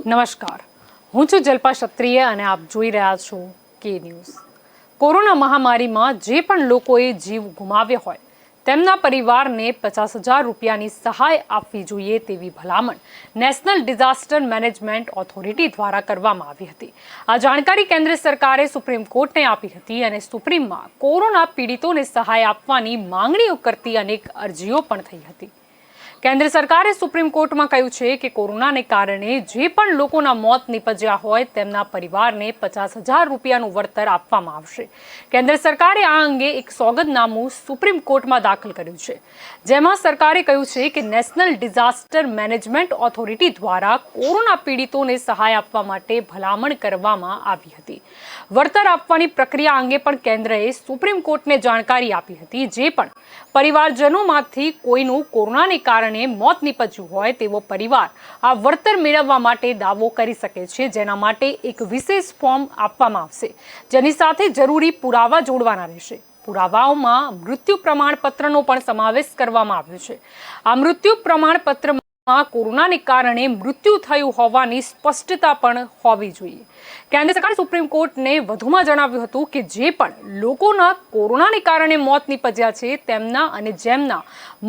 નમસ્કાર, હું છું જલ્પા ક્ષત્રિય અને આપ જોઈ રહ્યા છો કે ન્યૂઝ। કોરોના મહામારીમાં જે પણ લોકોએ જીવ ગુમાવ્યો હોય તેમના પરિવારને 50,000 રૂપિયાની સહાય આપવી જોઈએ તેવી ભલામણ નેશનલ ડિઝાસ્ટર મેનેજમેન્ટ ઓથોરિટી દ્વારા કરવામાં આવી હતી। આ જાણકારી કેન્દ્ર સરકારે સુપ્રીમ કોર્ટને આપી હતી અને સુપ્રીમમાં કોરોના પીડિતોને સહાય આપવાની માંગણીઓ કરતી અનેક અરજીઓ પણ થઈ હતી। કેન્દ્ર સરકારે સુપ્રીમ કોર્ટમાં કહ્યું છે કે કોરોનાને કારણે જે પણ લોકોના મોત નિપજ્યા હોય તેમના પરિવારને 50,000 રૂપિયાનું વળતર આપવામાં આવશે। કેન્દ્ર સરકારે આ અંગે એક સોગંદનામું સુપ્રીમ કોર્ટમાં દાખલ કર્યું છે, જેમાં સરકારે કહ્યું છે કે નેશનલ ડિઝાસ્ટર મેનેજમેન્ટ ઓથોરિટી દ્વારા કોરોના પીડિતોને સહાય આપવા માટે ભલામણ કરવામાં આવી હતી। વળતર આપવાની પ્રક્રિયા અંગે પણ કેન્દ્રએ સુપ્રીમ કોર્ટને જાણકારી આપી હતી। જે પણ પરિવારજનોમાંથી કોઈનું કોરોનાને કારણે મોત નિપજ્યું હોય તેવો પરિવાર આ વળતર મેળવવા માટે દાવો કરી શકે છે, જેના માટે એક વિશેષ ફોર્મ આપવામાં આવશે, જેની સાથે જરૂરી પુરાવા જોડવાના રહેશે। પુરાવાઓમાં મૃત્યુ પ્રમાણપત્રનો પણ સમાવેશ કરવામાં આવ્યો છે। આ મૃત્યુ પ્રમાણપત્રમાં કોરોનાને કારણે મૃત્યુ થયું હોવાની સ્પષ્ટતા પણ હોવી જોઈએ। કેન્દ્ર સરકારે સુપ્રીમ કોર્ટને વધુમાં જણાવ્યું હતું કે જે પણ લોકોના કોરોનાને કારણે મોત નિપજ્યા છે તેમના અને જેમના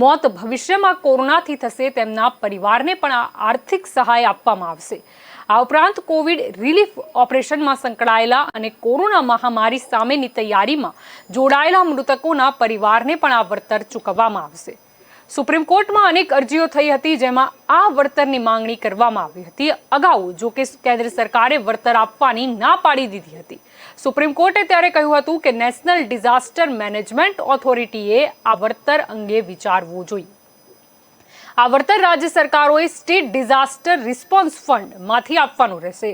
મોત ભવિષ્યમાં કોરોનાથી થશે તેમના પરિવારને પણ આર્થિક સહાય આપવામાં આવશે। આ ઉપરાંત કોવિડ રિલીફ ઓપરેશનમાં સંકળાયેલા અને કોરોના મહામારી સામેની તૈયારીમાં જોડાયેલા મૃતકોના પરિવારને પણ આ વળતર ચૂકવવામાં આવશે। સુપ્રીમ કોર્ટમાં અનેક અરજીઓ થઈ હતી, જેમાં આ વળતરની માંગણી કરવામાં આવી હતી। અગાઉ જો કે કેન્દ્ર સરકારે વળતર આપવાની ના પાડી દીધી હતી। સુપ્રીમ કોર્ટે ત્યારે કહ્યું હતું કે નેશનલ ડિઝાસ્ટર મેનેજમેન્ટ ઓથોરિટીએ આ વળતર અંગે વિચારવું જોઈએ। આ વળતર રાજ્ય સરકારોએ સ્ટેટ ડિઝાસ્ટર રિસ્પોન્સ ફંડમાંથી આપવાનું રહેશે।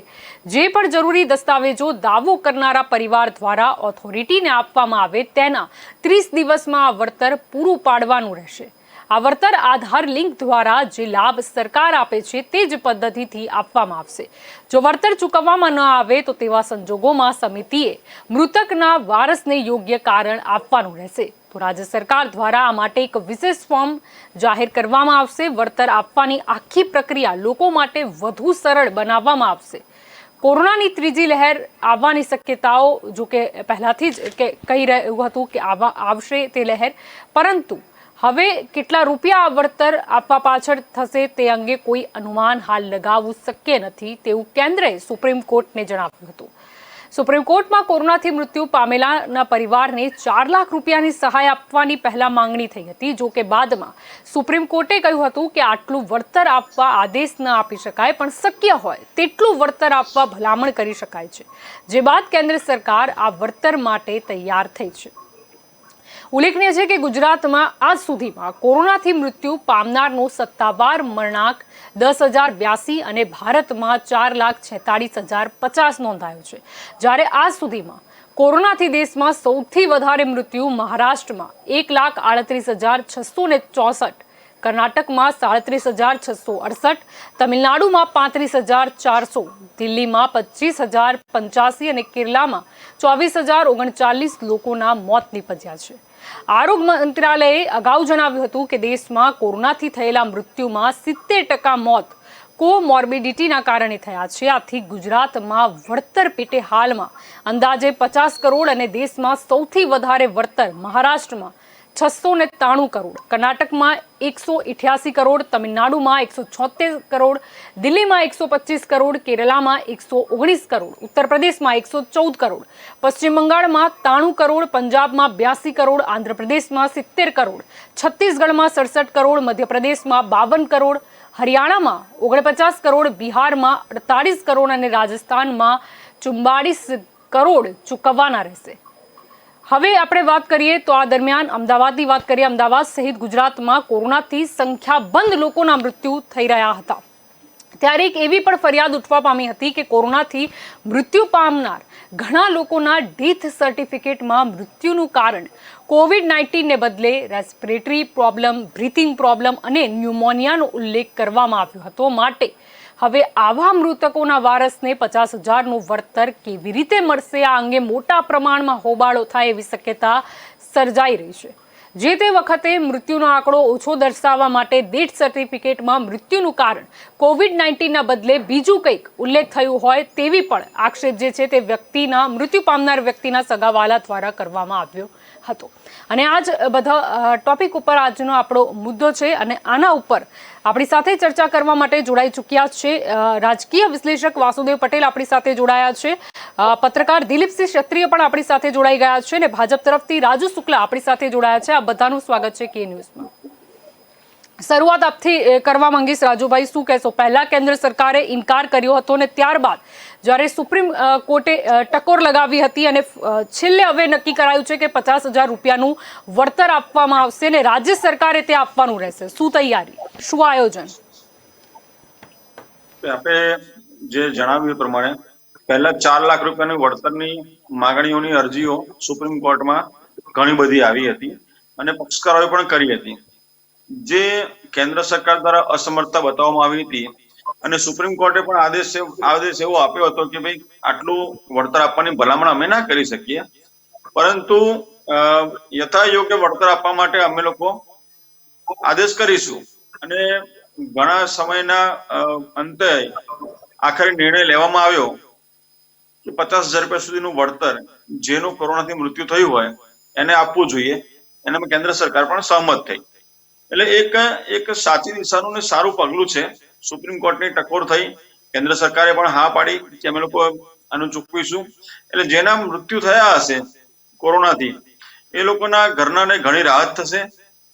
જે પણ જરૂરી દસ્તાવેજો દાવો કરનારા પરિવાર દ્વારા ઓથોરિટીને આપવામાં આવે તેના 30 દિવસમાં આ વળતર પૂરું પાડવાનું રહેશે। આ વળતર આધાર લિંક દ્વારા જે લાભ સરકાર આપે છે તે જ પદ્ધતિથી આપવામાં આવશે। જો વળતર ચૂકવવામાં ન આવે તો તેવા સંજોગોમાં સમિતિએ મૃતકના વારસને યોગ્ય કારણ આપવાનું રહેશે। તો રાજ્ય સરકાર દ્વારા આ માટે એક વિશેષ ફોર્મ જાહેર કરવામાં આવશે। વળતર આપવાની આખી પ્રક્રિયા લોકો માટે વધુ સરળ બનાવવામાં આવશે। કોરોનાની ત્રીજી લહેર આવવાની શક્યતાઓ જો કે પહેલાથી જ કહી રહ્યું હતું કે આવશે તે લહેર, પરંતુ હવે કેટલા રૂપિયા વળતર આપવા પાછળ થશે તે અંગે કોઈ અનુમાન હાલ લગાવવું શક્ય નથી તેવું કેન્દ્રએ સુપ્રીમ કોર્ટને જણાવ્યું હતું। સુપ્રીમ કોર્ટમાં કોરોનાથી મૃત્યુ પામેલાના પરિવારને 4 લાખ રૂપિયાની સહાય આપવાની પહેલા માંગણી થઈ હતી। જો કે બાદમાં સુપ્રીમ કોર્ટે કહ્યું હતું કે આટલું વળતર આપવા આદેશ ન આપી શકાય, પણ શક્ય હોય તેટલું વળતર આપવા ભલામણ કરી શકાય છે। જે બાદ કેન્દ્ર સરકાર આ વળતર માટે તૈયાર થઈ છે। ઉલ્લેખનીય છે કે ગુજરાતમાં આજ સુધીમાં કોરોનાથી મૃત્યુ પામનારનો સત્તાવાર મરણાંક 10,082 અને ભારતમાં 4,46,050 નોંધાયો છે। જ્યારે આજ સુધીમાં કોરોનાથી દેશમાં સૌથી વધારે મૃત્યુ મહારાષ્ટ્રમાં 1,38,664, કર્ણાટકમાં 37,668, તમિલનાડુમાં 35,400, દિલ્હીમાં 25,085 અને કેરળમાં 24,039 લોકોના મોત નિપજ્યા છે। આરોગ્ય મંત્રાલયે અગાઉ જણાવ્યું હતું કે દેશમાં કોરોનાથી થયેલા મૃત્યુમાં 70% મોત કોમોર્બિડિટીના કારણે થયા છે। આથી ગુજરાતમાં વળતર પેટે હાલમાં અંદાજે 50 કરોડ અને દેશમાં સૌથી વધારે વળતર મહારાષ્ટ્રમાં 693 કરોડ, કર્ણાટકમાં 188 કરોડ, તમિલનાડુમાં 176 કરોડ, દિલ્હીમાં 125 કરોડ, કેરળમાં 119 કરોડ, ઉત્તર પ્રદેશમાં 114 કરોડ, પશ્ચિમ બંગાળમાં 93 કરોડ, પંજાબમાં 82 કરોડ, આંધ્રપ્રદેશમાં 70 કરોડ, છત્તીસગઢમાં 67 કરોડ, મધ્યપ્રદેશમાં 52 કરોડ, હરિયાણામાં 49 કરોડ, બિહારમાં 48 કરોડ અને રાજસ્થાનમાં 44 કરોડ ચૂકવવાના રહેશે। હવે આપણે વાત કરીએ તો આ દરમિયાન અમદાવાદની વાત કરીએ। અમદાવાદ સહિત ગુજરાતમાં કોરોનાથી સંખ્યાબંધ લોકોના મૃત્યુ થઈ રહ્યા હતા, ત્યારે એક એવી પણ ફરિયાદ ઉઠવા પામી હતી કે કોરોનાથી મૃત્યુ પામનાર ઘણા લોકોના ડેથ સર્ટિફિકેટમાં મૃત્યુનું કારણ COVID-19ને બદલે રેસ્પિરેટરી પ્રોબ્લેમ, બ્રીથિંગ પ્રોબ્લેમ અને ન્યુમોનિયાનો ઉલ્લેખ કરવામાં આવ્યો હતો। માટે હવે આવા મૃતકોના વારસને 50,000નું વળતર કેવી રીતે મળશે, આ અંગે મોટા પ્રમાણમાં હોબાળો થાય એવી શક્યતા સર્જાઈ રહી છે। જે તે વખતે મૃત્યુનો આંકડો ઓછો દર્શાવવા માટે ડેથ સર્ટિફિકેટમાં મૃત્યુનું કારણ COVID-19ના બદલે બીજું કંઈક ઉલ્લેખ થયું હોય તેવી પણ આક્ષેપ જે છે તે વ્યક્તિના મૃત્યુ પામનાર વ્યક્તિના સગાવાલા દ્વારા કરવામાં આવ્યો હતો. અને આ જ બધા ટોપિક ઉપર આજનો આપણો મુદ્દો છે અને આના ઉપર આપણી સાથે ચર્ચા કરવા માટે જોડાઈ ચૂક્યા છે રાજકીય વિશ્લેષક વાસુદેવ પટેલ આપણી સાથે જોડાયા છે, પત્રકાર દિલીપસિંહ ક્ષત્રિય પણ આપણી સાથે જોડાઈ ગયા છે અને ભાજપ તરફથી રાજુ શુક્લા આપણી સાથે જોડાયા છે. આ બધાનું સ્વાગત છે કે ન્યૂઝમાં. શરૂઆત આપથી કરવા માંગીશ રાજુભાઈ, શું કહેશો? પહેલા કેન્દ્ર સરકારે ઇનકાર કર્યો હતો અને ત્યારબાદ જ્યારે સુપ્રીમ કોર્ટે ટકોર લગાવી હતી અને છેલ્લે હવે નક્કી કરાયું છે કે 50,000 રૂપિયાનું વળતર આપવામાં આવશે અને રાજ્ય સરકારે તે આપવાનું રહેશે. શું તૈયારી, શું આયોજન? આપણે જે જણાવ્યું પ્રમાણે પહેલા 4 લાખ રૂપિયાની વળતરની માંગણીઓની અરજીઓ સુપ્રીમ કોર્ટમાં ઘણી બધી આવી હતી અને પક્ષકારોએ પણ કરી હતી. જે કેન્દ્ર સરકાર દ્વારા અસમર્થતા બતાવવામાં આવી હતી અને સુપ્રીમ કોર્ટે પણ આદેશ એવો આપ્યો હતો કે ભાઈ આટલું વળતર આપવાની ભલામણ અમે ના કરી શકીએ, પરંતુ યથાયોગ્ય વળતર આપવા માટે અમે લોકો આદેશ કરીશું. અને ઘણા સમયના અંતે આખરે નિર્ણય લેવામાં આવ્યો કે 50,000 રૂપિયા સુધીનું વળતર જેનું કોરોનાથી મૃત્યુ થયું હોય એને આપવું જોઈએ. એનામાં કેન્દ્ર સરકાર પણ સહમત થઈ. એટલે એક સાચી દિશાનું ને સારું પગલું છે. સુપ્રીમ કોર્ટની ટકોર થઈ, કેન્દ્ર સરકારે પણ હા પાડી કે અમે લોકો આનું ચૂકવીશું. એટલે જેના મૃત્યુ થયા હશે કોરોનાથી એ લોકોના ઘરનાને ઘણી રાહત થશે.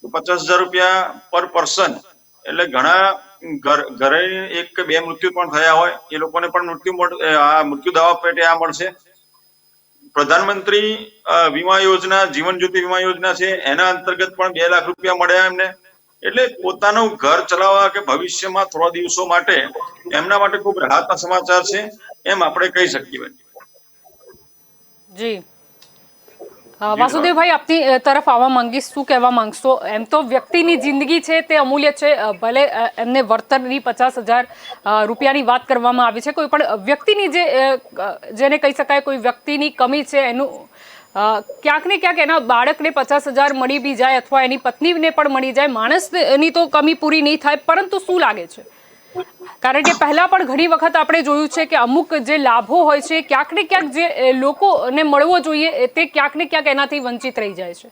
50,000 રૂપિયા પર પર્સન એટલે ઘણા ઘરે 1 કે 2 મૃત્યુ પણ થયા હોય એ લોકોને પણ મૃત્યુ દાવા પેટે આ મળશે. પ્રધાનમંત્રી વીમા યોજના, જીવન જ્યોતિ વીમા યોજના છે, એના અંતર્ગત પણ 2 લાખ રૂપિયા મળ્યા એમને. એટલે પોતાનું ઘર ચલાવવા કે ભવિષ્યમાં થોડા દિવસો માટે એમના માટે ખૂબ રાહતના સમાચાર છે એમ આપણે કહી શકીએ. જી વાસુદેવભાઈ, આપની તરફ આવવા માંગીશ, શું કહેવા માંગશો? એમ તો વ્યક્તિની જિંદગી છે તે અમૂલ્ય છે, ભલે એમને વળતરની 50,000 રૂપિયાની વાત કરવામાં આવી છે, કોઈ પણ વ્યક્તિની જેને કહી શકાય કોઈ વ્યક્તિની કમી છે એનું ક્યાંક ને ક્યાંક એના બાળકને 50,000 મળી બી જાય અથવા એની પત્નીને પણ મળી જાય, માણસની તો કમી પૂરી નહીં થાય. પરંતુ શું લાગે છે, કારણ કે પહેલા પણ ઘણી વખત આપણે જોયું છે કે અમુક જે લાભો હોય છે ક્યાંક ને ક્યાંક જે લોકોને મળવો જોઈએ તે ક્યાંક ને ક્યાંક એનાથી વંચિત રહી જાય છે.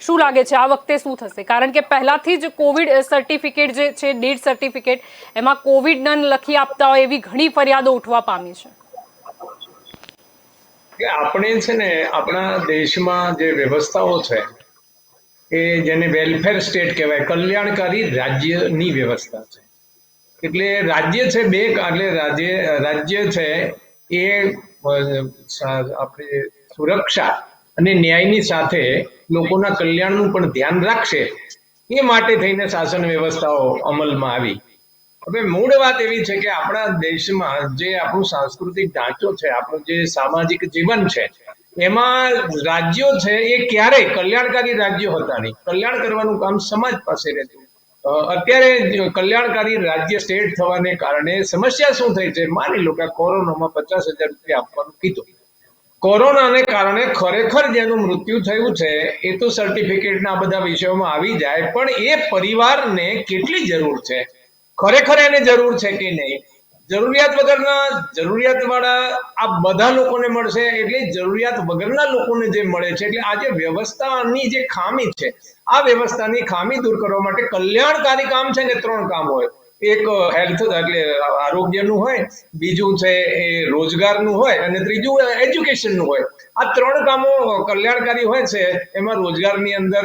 શું લાગે છે આ વખતે શું થશે? કારણ કે પહેલાથી જ કોવિડ સર્ટિફિકેટ જે છે, ડેથ સર્ટિફિકેટ, એમાં કોવિડ નન લખી આપતા હોય એવી ઘણી ફરિયાદો ઉઠવા પામી છે. આપણે છે ને આપણા દેશમાં જે વ્યવસ્થાઓ છે એ જેને વેલફેર સ્ટેટ કહેવાય, કલ્યાણકારી રાજ્યની વ્યવસ્થા છે. એટલે રાજ્ય છે બે, એટલે રાજ્ય છે એ આપણે સુરક્ષા અને ન્યાયની સાથે લોકોના કલ્યાણનું પણ ધ્યાન રાખશે એ માટે થઈને શાસન વ્યવસ્થાઓ અમલમાં આવી. હવે મૂળ વાત એવી છે કે આપણા દેશમાં જે આપણું સાંસ્કૃતિક ઢાંચો છે, આપણું જે સામાજિક જીવન છે, એમાં રાજ્યો છે એ ક્યારેય કલ્યાણકારી રાજ્યો હતા નહીં. કલ્યાણ કરવાનું કામ સમાજ પાસે રહેતું. અત્યારે કલ્યાણકારી રાજ્ય સ્ટેટ થવાને કારણે સમસ્યા શું થઈ છે? માની લો કે કોરોનામાં 50,000 રૂપિયા આપવાનું કીધું. કોરોનાને કારણે ખરેખર જેનું મૃત્યુ થયું છે એ તો સર્ટિફિકેટના બધા વિષયોમાં આવી જાય, પણ એ પરિવારને કેટલી જરૂર છે, ખરેખર એને જરૂર છે કે નહીં? જરૂરિયાત વાળા આ બધા લોકોને મળશે, એટલે જરૂરિયાત વગરના લોકોને જે મળે છે. એટલે આ જે વ્યવસ્થાની જે ખામી છે, આ વ્યવસ્થાની ખામી દૂર કરવા માટે કલ્યાણકારી કામ છે ને 3 કામ હોય. એક હેલ્થ એટલે આરોગ્યનું હોય, બીજું છે એ રોજગારનું હોય અને ત્રીજું એજ્યુકેશનનું હોય. આ 3 કામો કલ્યાણકારી હોય છે. એમાં રોજગારની અંદર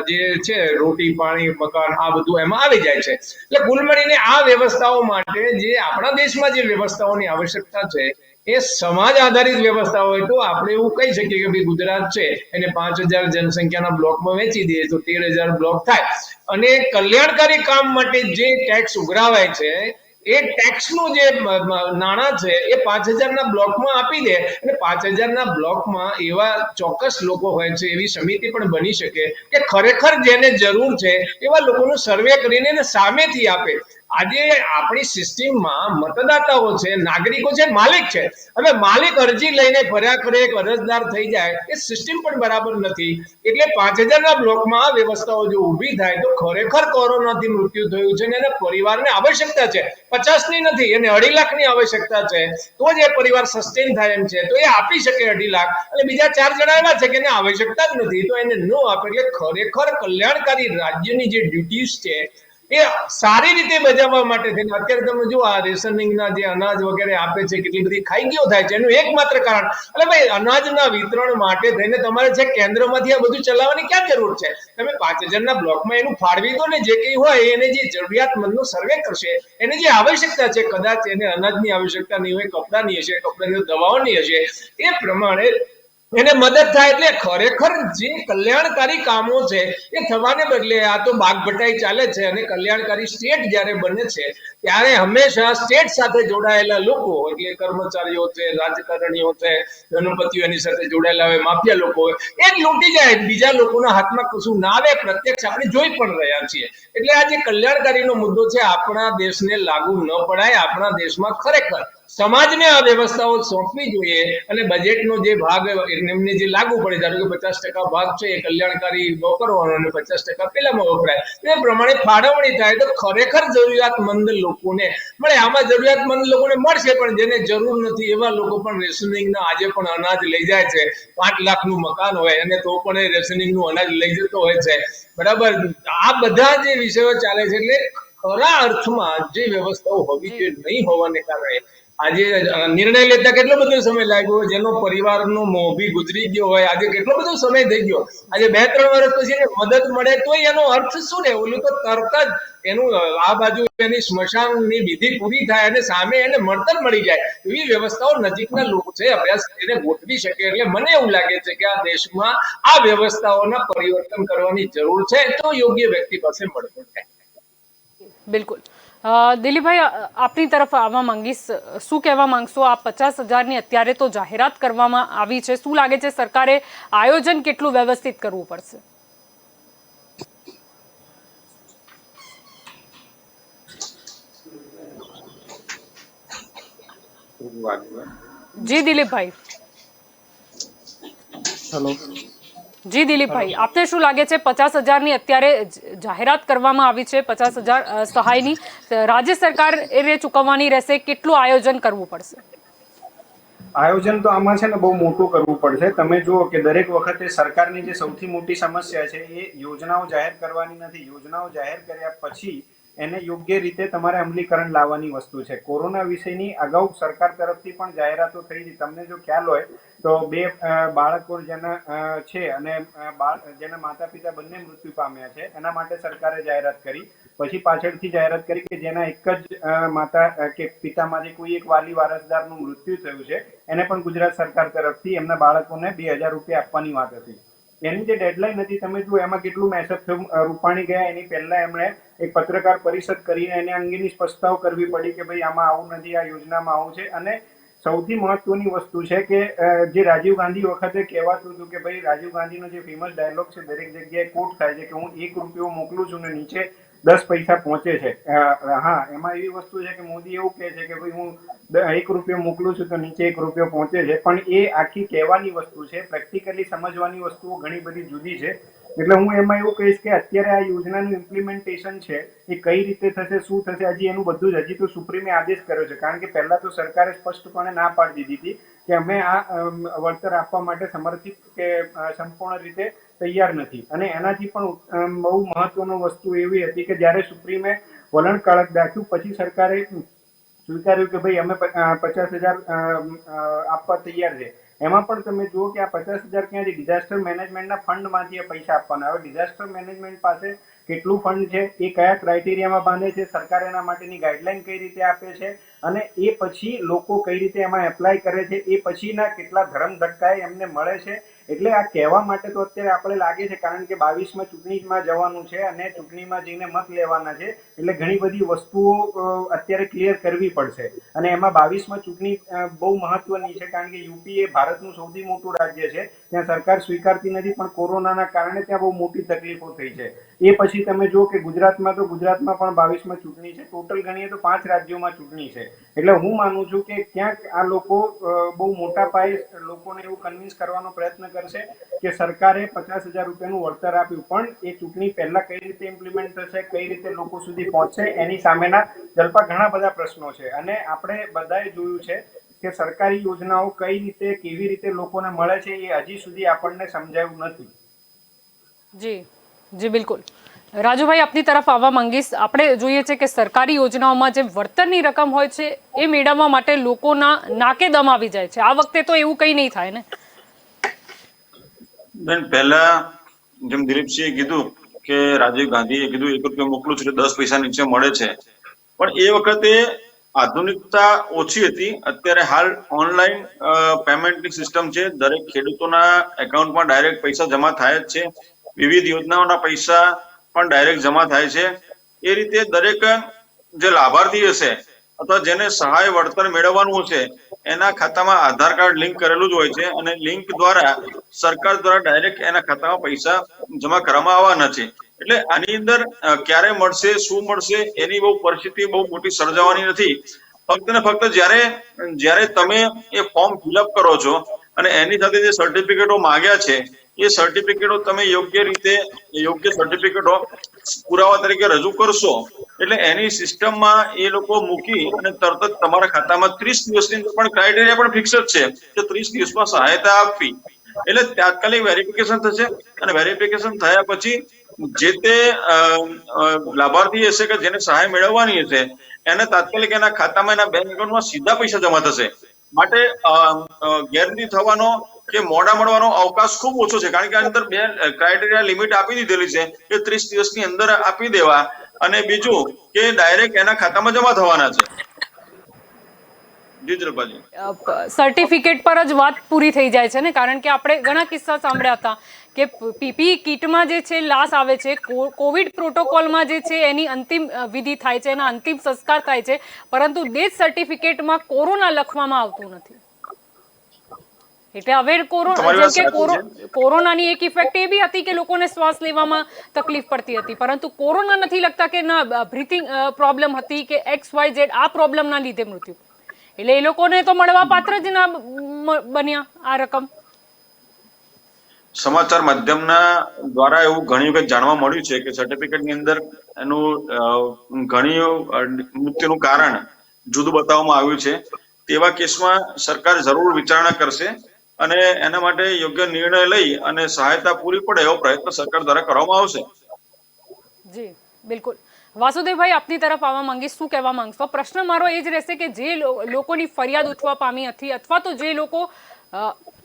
જે છે રોટી પાણી મકાન આ બધું એમાં આવી જાય છે. એટલે કુલ મળીને આ વ્યવસ્થાઓ માટે જે આપણા દેશમાં જે વ્યવસ્થાઓની આવશ્યકતા છે એ સમાજ આધારિત વ્યવસ્થા હોય તો આપણે એવું કહી શકીએ કે ભાઈ ગુજરાત છે એને 5,000 જનસંખ્યાના બ્લોકમાં વેચી દઈએ તો 13,000 બ્લોક થાય. અને કલ્યાણકારી કામ માટે જે ટેક્સ ઉઘરાવાય છે એ ટેક્સનું જે નાણાં છે એ 5,000ના બ્લોકમાં આપી દે અને 5,000ના બ્લોકમાં એવા ચોક્કસ લોકો હોય છે, એવી સમિતિ પણ બની શકે કે ખરેખર જેને જરૂર છે એવા લોકોનું સર્વે કરીને એને સામેથી આપે. આજે આપણી સિસ્ટમમાં મતદાતાઓ છે, નાગરિકો છે, માલિક છે. હવે માલિક અરજી લઈને ફર્યા કરે, એક અરજદાર થઈ જાય, એ સિસ્ટમ પણ બરાબર નથી. એટલે 5000 ના બ્લોકમાં આ વ્યવસ્થાઓ જો ઊભી થાય તો ખરેખર કોરોનાથી મૃત્યુ થયું છે ને એને પરિવારને આવશ્યકતા છે 50 ની નથી, એને 2.5 લાખની આવશ્યકતા છે, તો જ એ પરિવાર સસ્ટેન થાય એમ છે, તો એ આપી શકે 2.5 લાખ. અને બીજા 4 જણા એવા છે કે એને આવશ્યકતા જ નથી, તો એને ન આપે. એટલે ખરેખર કલ્યાણકારી રાજ્યની જે ડ્યુટીઝ છે એ સારી રીતે બજાવવા માટે થઈને અત્યારે તમે જો આ રેશનિંગના જે અનાજ વગેરે આપે છે, કેટલી બધી ખાઈગીઓ થાય છે, એનું એકમાત્ર કારણ એટલે ભાઈ અનાજના વિતરણ માટે થઈને તમારે છે કેન્દ્રમાંથી આ બધું ચલાવવાની ક્યાં જરૂર છે? તમે 5000 ના બ્લોકમાં એનું ફાળવી દો ને, જે કંઈ હોય એને જે જરૂરિયાતમંદનો સર્વે કરશે, એને જે આવશ્યકતા છે, કદાચ એને અનાજની આવશ્યકતા નહીં હોય, કપડાની હશે, કપડાની દવાઓની હશે, એ પ્રમાણે એને મદદ થાય. એટલે ખરેખર જે કલ્યાણકારી કામો છે એ થવાને બદલે આ તો બાગભટાઈ ચાલે છે. અને કલ્યાણકારી સ્ટેટ જ્યારે બને છે ત્યારે હંમેશા સ્ટેટ સાથે જોડાયેલા લોકો, એટલે કર્મચારીઓ છે, રાજકારણીઓ છે, ધનપતિઓ એની સાથે જોડાયેલા હોય, માફિયા લોકો હોય, એ જ લૂંટી જાય, બીજા લોકોના હાથમાં કશું ના આવે. પ્રત્યક્ષ આપણે જોઈ પણ રહ્યા છીએ. એટલે આ જે કલ્યાણકારીનો મુદ્દો છે આપણા દેશને લાગુ ન પડાય. આપણા દેશમાં ખરેખર સમાજને આ વ્યવસ્થાઓ સોંપવી જોઈએ અને બજેટનો જે ભાગ એમને જે લાગુ પડે, ધારો કે 50% ભાગ છે એ કલ્યાણકારી વાપરવાનો અને 50% પેલામાં વપરાય, એ પ્રમાણે ફાળવણી થાય તો ખરેખર જરૂરિયાતમંદ લોકોને મળે. આમાં જરૂરિયાતમંદ લોકોને મળશે, પણ જેને જરૂર નથી એવા લોકો પણ રેશનિંગના આજે પણ અનાજ લઈ જાય છે. 5 લાખનું મકાન હોય અને તો પણ એ રેશનિંગનું અનાજ લઈ જતો હોય છે, બરાબર. આ બધા જે વિષયો ચાલે છે, એટલે ખરા અર્થમાં જે વ્યવસ્થાઓ હોવી જોઈએ નહીં હોવાને કારણે આજે નિર્ણય લેતા કેટલો બધો સમય લાગ્યો, જેનો પરિવારનો મોભી ગુજરી ગયો હોય, આજે કેટલો બધો સમય થઈ ગયો. આજે 2-3 વર્ષ પછી મદદ મળે તો એનો અર્થ શું ને? ઓલું તો તરત જ એનું આ બાજુ એની સ્મશાનની વિધિ પૂરી થાય અને સામે એને મળતર મળી જાય, એવી વ્યવસ્થાઓ નજીકના લોકો છે અભ્યાસ કરીને ગોઠવી શકે. એટલે મને એવું લાગે છે કે આ દેશમાં આ વ્યવસ્થાઓના પરિવર્તન કરવાની જરૂર છે, તો યોગ્ય વ્યક્તિ પાસે મળતું થાય. બિલકુલ. દિલીપભાઈ, આપની તરફ આવવા માંગીશ. શું કહેવા માંગશો? આ 50,000ની અત્યારે તો જાહેરાત કરવામાં આવી છે, શું લાગે છે સરકારે આયોજન કેટલું વ્યવસ્થિત કરવું પડશે? જી દિલીપભાઈ. હેલો. જી દિલીપભાઈ, આપને શું લાગે છે 50,000ની અત્યારે જાહેરાત કરવામાં આવી છે, 50,000 સહાયની રાજ્ય સરકાર એને ચૂકવવાની રહેશે, કેટલું આયોજન કરવું પડશે? આયોજન તો આમાં છે ને બહુ મોટું કરવું પડશે. તમે જુઓ કે દરેક વખતે સરકારની જે સૌથી મોટી સમસ્યા છે એ યોજનાઓ જાહેર કરવાની નથી. યોજનાઓ જાહેર કર્યા પછી એને યોગ્ય રીતે તમારે અમલીકરણ લાવવાની વસ્તુ છે. કોરોના વિષયની અગાઉ સરકાર તરફથી પણ જાહેરાતો થઈ હતી. તમને જો ખ્યાલ હોય તો 2 બાળકો જેના છે અને જેના માતા પિતા બંને મૃત્યુ પામ્યા છે, એના માટે સરકારે જાહેરાત કરી. પછી પાછળથી જાહેરાત કરી કે જેના એક જ માતા કે પિતામાંથી કોઈ એક વાલી વારસદારનું મૃત્યુ થયું છે, એને પણ ગુજરાત સરકાર તરફથી એમના બાળકોને 2,000 રૂપિયા આપવાની વાત હતી. એની જે ડેડલાઇન હતી તમે જુઓ એમાં કેટલું મેસઅપ થયું. રૂપાણી ગયા એની પહેલા એમણે એક પત્રકાર પરિષદ કરીને એને અંગેની સ્પષ્ટતાઓ કરવી પડી કે ભાઈ આમાં આવું નથી, આ યોજનામાં આવું છે. અને સૌથી મહત્વની વસ્તુ છે કે જે રાજીવ ગાંધી વખતે કહેવાતું હતું કે ભાઈ રાજીવ ગાંધીનો જે ફેમસ ડાયલોગ છે દરેક જગ્યાએ કોટ થાય છે કે હું 1 રૂપિયો મોકલું છું ને નીચે 10 પૈસા પહોંચે છે. હા, એમાં એવી વસ્તુ છે કે મોદી એવું કહે છે કે ભાઈ હું 1 રૂપિયો મોકલું છું તો નીચે 1 રૂપિયો પહોંચે છે, પણ એ આખી કહેવાની વસ્તુ છે. પ્રેક્ટિકલી સમજવાની વસ્તુઓ ઘણી બધી જુદી છે. એટલે હું એમાં એવું કહીશ કે અત્યારે આ યોજનાનું ઇમ્પ્લિમેન્ટેશન છે એ કઈ રીતે થશે, શું થશે, હજી એનું બધું જ હજી તો સુપ્રીમે આદેશ કર્યો છે. કારણ કે પહેલા તો સરકારે સ્પષ્ટપણે ના પાડી દીધી હતી કે અમે આ વળતર આપવા માટે સમર્થિત કે સંપૂર્ણ રીતે તૈયાર નથી. અને એનાથી પણ બહુ મહત્વની વસ્તુ એવી હતી કે જ્યારે સુપ્રીમે વલણ કડક દાખ્યું પછી સરકારે સ્વીકાર્યું કે ભાઈ અમે 50,000 આપવા તૈયાર છે. એમાં પણ તમે જુઓ કે આ 50,000 ક્યાંથી ડિઝાસ્ટર મેનેજમેન્ટના ફંડમાંથી પૈસા આપવાના. હવે ડિઝાસ્ટર મેનેજમેન્ટ પાસે કેટલું ફંડ છે, એ કયા ક્રાઇટેરિયામાં બાંધે છે, સરકાર એના માટેની ગાઈડલાઈન કઈ રીતે આપે છે, અને એ પછી લોકો કઈ રીતે એમાં એપ્લાય કરે છે, એ પછીના કેટલા ધરમ ધક્કા એમને મળે છે, એટલે આ કહેવા માટે તો અત્યારે આપણે લાગે છે, કારણ કે 22માં ચૂંટણીમાં જવાનું છે અને ચૂંટણીમાં જઈને મત લેવાના છે, એટલે ઘણી બધી વસ્તુઓ અત્યારે ક્લિયર કરવી પડશે. અને એમાં 22માં ચૂંટણી બહુ મહત્વની છે, કારણ કે યુપી એ ભારતનું સૌથી મોટું રાજ્ય છે, ત્યાં સરકાર સ્વીકારતી નથી, પણ કોરોનાના કારણે ત્યાં બહુ મોટી તકલીફો થઈ છે. એ પછી તમે જુઓ કે ગુજરાતમાં પણ 22માં ચૂંટણી છે, ટોટલ ગણીએ તો 5 રાજ્યોમાં ચૂંટણી છે. એટલે હું માનું છું કે ક્યાંક આ લોકો બહુ મોટા પાયે લોકોને એવું કન્વિન્સ કરવાનો પ્રયત્ન કરશે કે સરકારે 50,000 રૂપિયાનું વળતર આપ્યું, પણ એ ચૂંટણી પહેલા કઈ રીતે ઇમ્પ્લિમેન્ટ થશે, કઈ રીતે લોકો સુધી પહોંચશે, એની સામેના જલ્પા ઘણા બધા પ્રશ્નો છે. અને આપણે બધાએ જોયું છે કે સરકારી યોજનાઓ કઈ રીતે કેવી રીતે લોકોને મળે છે, એ હજી સુધી આપણને સમજાયું નથી. જી જી બિલકુલ. રાજુભાઈ, આપની તરફ આવવા માંગીશ. આપણે જોઈએ છે કે સરકારી યોજનાઓમાં જે વળતરની રકમ હોય છે એ મેળવવા માટે લોકોના નાકે દમ આવી જાય છે. આ વખતે તો એવું કંઈ નહીં થાય ને? બેન, પહેલા જેમ દિલીપસિંહે કીધું કે રાજીવ ગાંધીએ કીધું 1 રૂપિયા મોકલું છું 10 પૈસા નીચે મળે છે, પણ એ વખતે આધુનિકતા ઓછી હતી. અત્યારે હાલ ઓનલાઈન પેમેન્ટની સિસ્ટમ છે, દરેક ખેડૂતોના એકાઉન્ટમાં ડાયરેક્ટ પૈસા જમા થાય જ છે. વિવિધ યોજનાઓના પૈસા પણ ડાયરેક્ટ જમા થાય છે. એ રીતે દરેક જે લાભાર્થી હશે અથવા જેને સહાય વળતર મેળવવાનું હશે એના ખાતામાં આધાર કાર્ડ લિંક કરેલું જ હોય છે, અને લિંક દ્વારા સરકાર દ્વારા ડાયરેક્ટ એના ખાતામાં પૈસા જમા કરવામાં આવવાના છે. એટલે આની અંદર ક્યારે મળશે, શું મળશે, એની બહુ પરિસ્થિતિ બહુ મોટી સર્જાવાની નથી. ફક્ત ને ફક્ત જ્યારે તમે એ ફોર્મ ફિલઅપ કરો છો અને એની સાથે જે સર્ટિફિકેટો માંગ્યા છે એ સર્ટિફિકેટો તમે યોગ્ય સર્ટિફિકેટો પુરાવા તરીકે રજૂ કરશો એટલે એની સિસ્ટમમાં એ લોકો મૂકી અને તરત જ તમારા ખાતામાં 30 દિવસની અંદર પણ ક્રાઇટેરિયા પણ ફિક્સ જ છે કે 30 દિવસમાં સહાયતા આપવી. એટલે તાત્કાલિક વેરિફિકેશન થશે અને વેરિફિકેશન થયા પછી જે તે લાભાર્થી હશે કે જેને સહાય મેળવવાની હશે એને તાત્કાલિક એના ખાતામાં એના બેંક એકાઉન્ટમાં સીધા પૈસા જમા થશે. માટે ગેરરીતિ થવાનો કે મોડા મળવાનો અવકાશ ખૂબ ઓછો છે, કારણ કે આની અંદર 2 ક્રાઇટેરિયા લિમિટ આપી દીધેલી છે કે 30 દિવસની અંદર આપી દેવા, અને બીજું કે ડાયરેક્ટ એના ખાતામાં જમા થવાના છે. સર્ટિફિકેટ પર જ વાત પૂરી થઈ જાય છે ને, કારણ કે આપણે ઘણા કિસ્સા સાંભળ્યા હતા કે પીપીઈ કિટમાં જે છે લાશ આવે છે, કોવિડ પ્રોટોકોલમાં જે છે એની અંતિમ વિધિ થાય છે, એના અંતિમ સંસ્કાર થાય છે, પરંતુ ડેથ સર્ટિફિકેટમાં કોરોના લખવામાં આવતું નથી. એટલે હવે કોરોનાની એક ઇફેક્ટ એ બી હતી કે લોકોને શ્વાસ લેવામાં તકલીફ પડતી હતી, પરંતુ કોરોના નથી લગતા કે ના બ્રીથિંગ પ્રોબ્લેમ હતી કે XYZ આ પ્રોબ્લેમના લીધે મૃત્યુ. એટલે એ લોકોને તો મળવા પાત્ર જ ના બન્યા આ રકમ. સમાચાર માધ્યમના દ્વારા એવું ઘણી વખત જાણવા મળ્યું છે કે સર્ટિફિકેટની અંદર એનું ઘણી મૃત્યુનું કારણ જુદું બતાવવામાં આવ્યું છે. તેવા કેસમાં સરકાર જરૂર વિચારણા કરશે અને એના માટે યોગ્ય નિર્ણય લઈ અને સહાયતા પૂરી પડે એવો પ્રયત્ન સરકાર દ્વારા કરવામાં આવશે. જી બિલકુલ. વાસુદેવભાઈ, આપની તરફ આવવા માંગીશ. શું કહેવા માંગશો? પ્રશ્ન મારો એ જ રહેશે કે જે લોકોની ફરિયાદ ઉઠવા પામી હતી, અથવા તો જે લોકો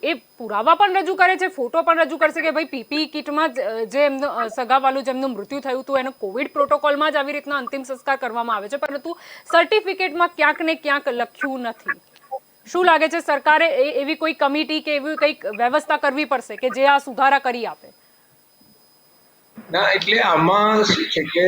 એ પુરાવા પણ રજૂ કરે છે, ફોટો પણ રજૂ કરશે કે ભાઈ પીપીઈ કિટમાં જે એમનું સગાવાલું જેમનું મૃત્યુ થયું હતું એને કોવિડ પ્રોટોકોલમાં જ આવી રીતના અંતિમ સંસ્કાર કરવામાં આવે છે, પરંતુ સર્ટિફિકેટમાં ક્યાંક ને ક્યાંક લખ્યું નથી. શું લાગે છે, સરકારે એવી કોઈ કમિટી કે એવી કંઈક વ્યવસ્થા કરવી પડશે કે જે આ સુધારા કરી આપે? ના, એટલે આમાં શું છે કે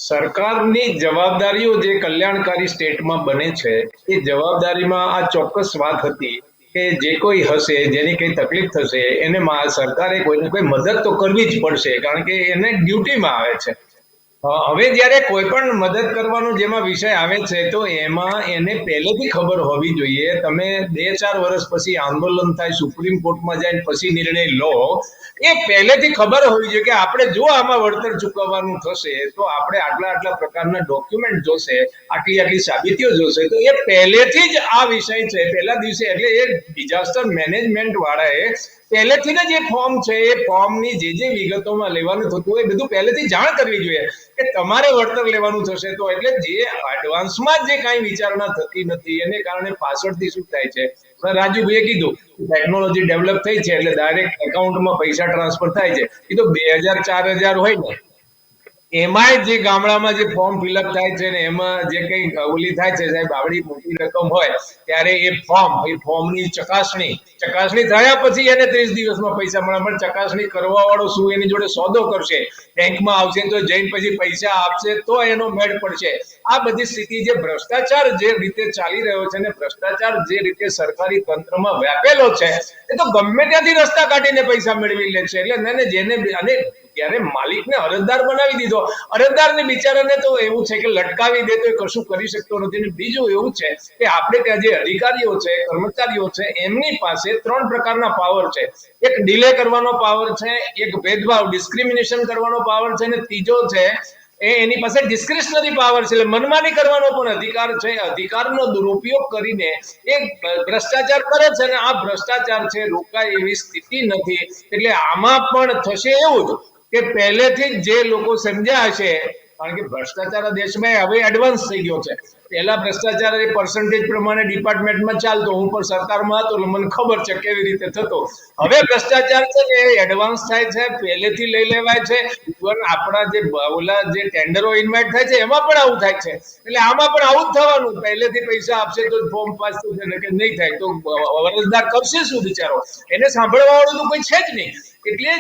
સરકારની જવાબદારીઓ જે કલ્યાણકારી સ્ટેટમાં બને છે એ જવાબદારીમાં આ ચોક્કસ વાત હતી કે જે કોઈ હશે જેની કઈ તકલીફ થશે એને સરકારે કોઈને કોઈ મદદ તો કરવી જ પડશે, કારણ કે એને ડ્યુટીમાં આવે છે. હવે જ્યારે કોઈ પણ મદદ કરવાનો જેમાં વિષય આવે છે તો એમાં એને પહેલેથી ખબર હોવી જોઈએ. તમે 2-4 વર્ષ પછી આંદોલન થાય, સુપ્રીમ કોર્ટમાં જાય પછી નિર્ણય લો, એ પહેલેથી ખબર હોવી જોઈએ કે આપણે જો આમાં વળતર ચૂકવવાનું થશે તો આપણે આટલા પ્રકારના ડોક્યુમેન્ટ જોશે, આટલી સાબિતીઓ જોશે. તો એ પહેલેથી જ આ વિષય છે પહેલા દિવસે, એટલે એ ડિઝાસ્ટર મેનેજમેન્ટ વાળાએ પહેલેથી જ એ ફોર્મ છે એ ફોર્મની જે વિગતોમાં લેવાનું થતું હોય બધું પહેલેથી જાણ કરવી જોઈએ કે તમારે વળતર લેવાનું થશે. તો એટલે જે એડવાન્સમાં જે કાંઈ વિચારણા થતી નથી એને કારણે પાછળથી શું થાય છે, રાજુભાઈએ કીધું ટેકનોલોજી ડેવલપ થઈ છે એટલે ડાયરેક્ટ એકાઉન્ટમાં પૈસા ટ્રાન્સફર થાય છે. એ તો 2,000-4,000 હોય ને એમાંય જે ગામડામાં જે ફોર્મ ફિલઅપ થાય છે ને એમાં જે કઈ ઓલી થાય છે સાહેબ, આવડી મોટી રકમ હોય ત્યારે એ ફોર્મની ચકાસણી થયા પછી એને 30 દિવસમાં પૈસા મળે, પણ ચકાસણી કરવા વાળો શું એની જોડે સોદો કરશે, બેંકમાં આવશે તો જઈને પછી પૈસા આપશે તો એનો મેળ પડશે. આ બધી સ્થિતિ જે ભ્રષ્ટાચાર જે રીતે ચાલી રહ્યો છે ને ભ્રષ્ટાચાર જે રીતે સરકારી તંત્રમાં વ્યાપેલો છે એ તો ગમે ત્યાંથી રસ્તા કાઢીને પૈસા મેળવી લે છે. એટલે જેને અને ત્યારે માલિકને અરજદાર બનાવી દીધો, અરજદારને બિચારાને તો એવું છે કે લટકાવી દે તો એ કશું કરી શકતો નથી. બીજું એવું છે કે આપણે ત્યાં જે અધિકારીઓ છે, કર્મચારીઓ છે, એમની પાસે 3 પ્રકારના પાવર છે. એક ડિલે કરવાનો પાવર છે, એક ભેદભાવ ડિસ્ક્રિમિનેશન કરવાનો પાવર છે, અને ત્રીજો છે એની પાસે ડિસ્ક્રિશનરી પાવર છે, એટલે મનમાની કરવાનો પણ અધિકાર છે. અધિકારનો દુરુપયોગ કરીને એ ભ્રષ્ટાચાર કરે છે, અને આ ભ્રષ્ટાચાર છે રોકાય એવી સ્થિતિ નથી. એટલે આમાં પણ થશે એવું જ કે પહેલેથી જ જે લોકો સમજ્યા હશે, કારણ કે ભ્રષ્ટાચાર દેશમાં હવે એડવાન્સ થઈ ગયો છે. પહેલા ભ્રષ્ટાચાર એ પર્સન્ટેજ પ્રમાણે ડિપાર્ટમેન્ટમાં ચાલતો, હું પણ સરકારમાં હતો એટલે મને ખબર છે કેવી રીતે થતો. હવે ભ્રષ્ટાચાર છે ને એ એડવાન્સ થાય છે, પહેલેથી લઈ લેવાય છે. ઇવન આપણા જે ઓલા જે ટેન્ડરો ઇન્વાઇટ થાય છે એમાં પણ આવું થાય છે. એટલે આમાં પણ આવું જ થવાનું, પહેલેથી પૈસા આપશે તો ફોર્મ પાસ થશે, કે નહીં થાય તો અરજદાર કરશે શું બિચારો, એને સાંભળવા વાળું તો કોઈ છે જ નહીં. એટલે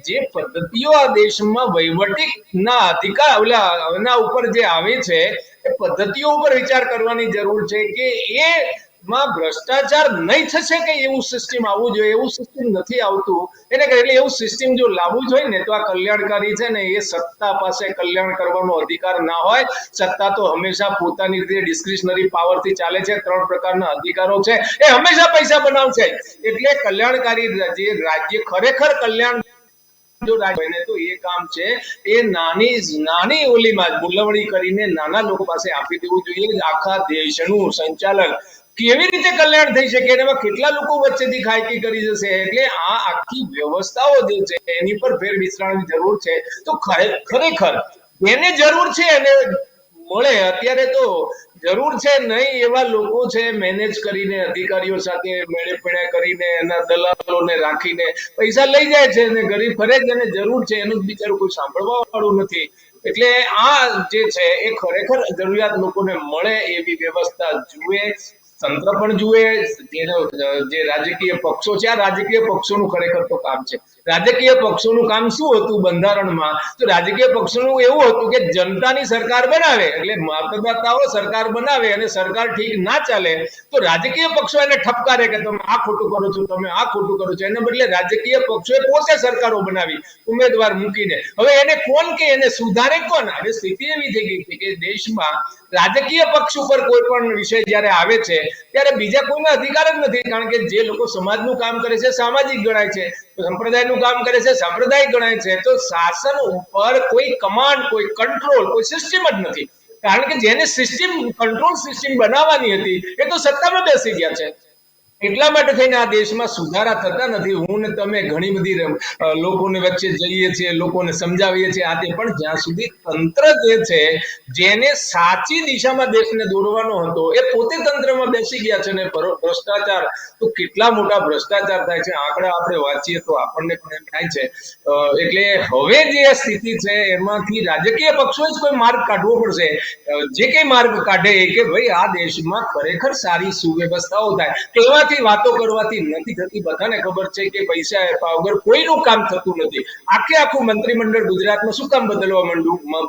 જે પદ્ધતિઓ આ દેશમાં વહીવટી ના અધિકાર ઓલા ઉપર જે આવે છે એ પદ્ધતિઓ ઉપર વિચાર કરવાની જરૂર છે કે એમાં ભ્રષ્ટાચાર નહીં થશે કે એવું સિસ્ટમ આવવું જોઈએ. એવું સિસ્ટમ નથી આવતું. એટલે એવું સિસ્ટમ જો લાવવું જોઈએ ને તો આ કલ્યાણકારી છે ને એ સત્તા પાસે કલ્યાણ કરવાનો અધિકાર ના હોય. સત્તા તો હંમેશા પોતાની રીતે ડિસ્ક્રિશનરી પાવરથી ચાલે છે. 3 પ્રકારના અધિકારો છે એ હંમેશા પૈસા બનાવશે. એટલે કલ્યાણકારી જે રાજ્ય ખરેખર કલ્યાણ જો રાજ્ય તો એ કામ છે એ નાની ઓલીમાં મૂલવણી કરીને નાના લોકો પાસે આપી દેવું જોઈએ. આખા દેશનું સંચાલન કેવી રીતે કલ્યાણ થઈ શકે, એમાં કેટલા લોકો વચ્ચેથી ખાયકી કરી જશે. એટલે આ આખી વ્યવસ્થાઓ જે છે એની પર ફેર વિચારવાની જરૂર છે. તો ખરેખર એને જરૂર છે એને મળે. અત્યારે તો જરૂર છે નહીં એવા લોકો છે મેનેજ કરીને અધિકારીઓ સાથે મેળે પેળે કરીને એના દલાલોને રાખીને પૈસા લઈ જાય છે, અને ગરીબ ફરે જેને જરૂર છે એનું બિચારું કોઈ સાંભળવા વાળું નથી. એટલે આ જે છે એ ખરેખર જરૂરિયાત લોકોને મળે એવી વ્યવસ્થા જુએ, તંત્ર પણ જુએ. જે રાજકીય પક્ષો છે, આ રાજકીય પક્ષોનું ખરેખર તો કામ છે. રાજકીય પક્ષોનું કામ શું હતું બંધારણમાં? તો રાજકીય પક્ષોનું એવું હતું કે જનતાની સરકાર બનાવે, એટલે મતદાતાઓ સરકાર બનાવે, અને સરકાર ઠીક ના ચાલે તો રાજકીય પક્ષો એને ઠપકારે કે તમે આ ખોટું કરો છો, તમે આ ખોટું કરો છો. એને બદલે રાજકીય પક્ષોએ પોતે સરકારો બનાવી ઉમેદવાર મૂકીને. હવે એને કોણ કે એને સુધારે કોણ? હવે સ્થિતિ એવી થઈ ગઈ છે કે દેશમાં રાજકીય પક્ષ ઉપર કોઈ પણ વિષય જયારે આવે છે ત્યારે બીજા કોઈનો અધિકાર જ નથી. કારણ કે જે લોકો સમાજનું કામ કરે છે સામાજિક ગણાય છે, સંપ્રદાયનું કામ કરે છે સાંપ્રદાયિક ગણાય છે. તો શાસન ઉપર કોઈ કમાન્ડ, કોઈ કંટ્રોલ, કોઈ સિસ્ટમ જ નથી. કારણ કે જેને સિસ્ટમ કંટ્રોલ સિસ્ટમ બનાવવાની હતી એ તો સત્તામાં બેસી ગયા છે. એટલા માટે થઈને આ દેશમાં સુધારા થતા નથી. હું ને તમે ઘણી બધી લોકોને વચ્ચે જઈએ છીએ, લોકોને સમજાવીએ છીએ આ તે, પણ જ્યાં સુધી તંત્ર જે છે જેને સાચી દિશામાં દેશને દોરવાનો હતો એ પોતે તંત્રમાં બેસી ગયા છે. ને ભ્રષ્ટાચાર તો કેટલા મોટા ભ્રષ્ટાચાર થાય છે, આંકડા આપણે વાંચીએ તો આપણને પણ એમ થાય છે. એટલે હવે જે સ્થિતિ છે એમાંથી રાજકીય પક્ષોએ જ કોઈ માર્ગ કાઢવો પડશે. જે કઈ માર્ગ કાઢે કે ભાઈ આ દેશમાં ખરેખર સારી સુવ્યવસ્થાઓ થાય. કહેવાથી વાતો કરવાથી નથી થતી. બધાને ખબર છે કે પૈસા આપ્યા વગર કોઈનું કામ થતું નથી. આખું મંત્રીમંડળ ગુજરાતમાં શું કામ બદલવું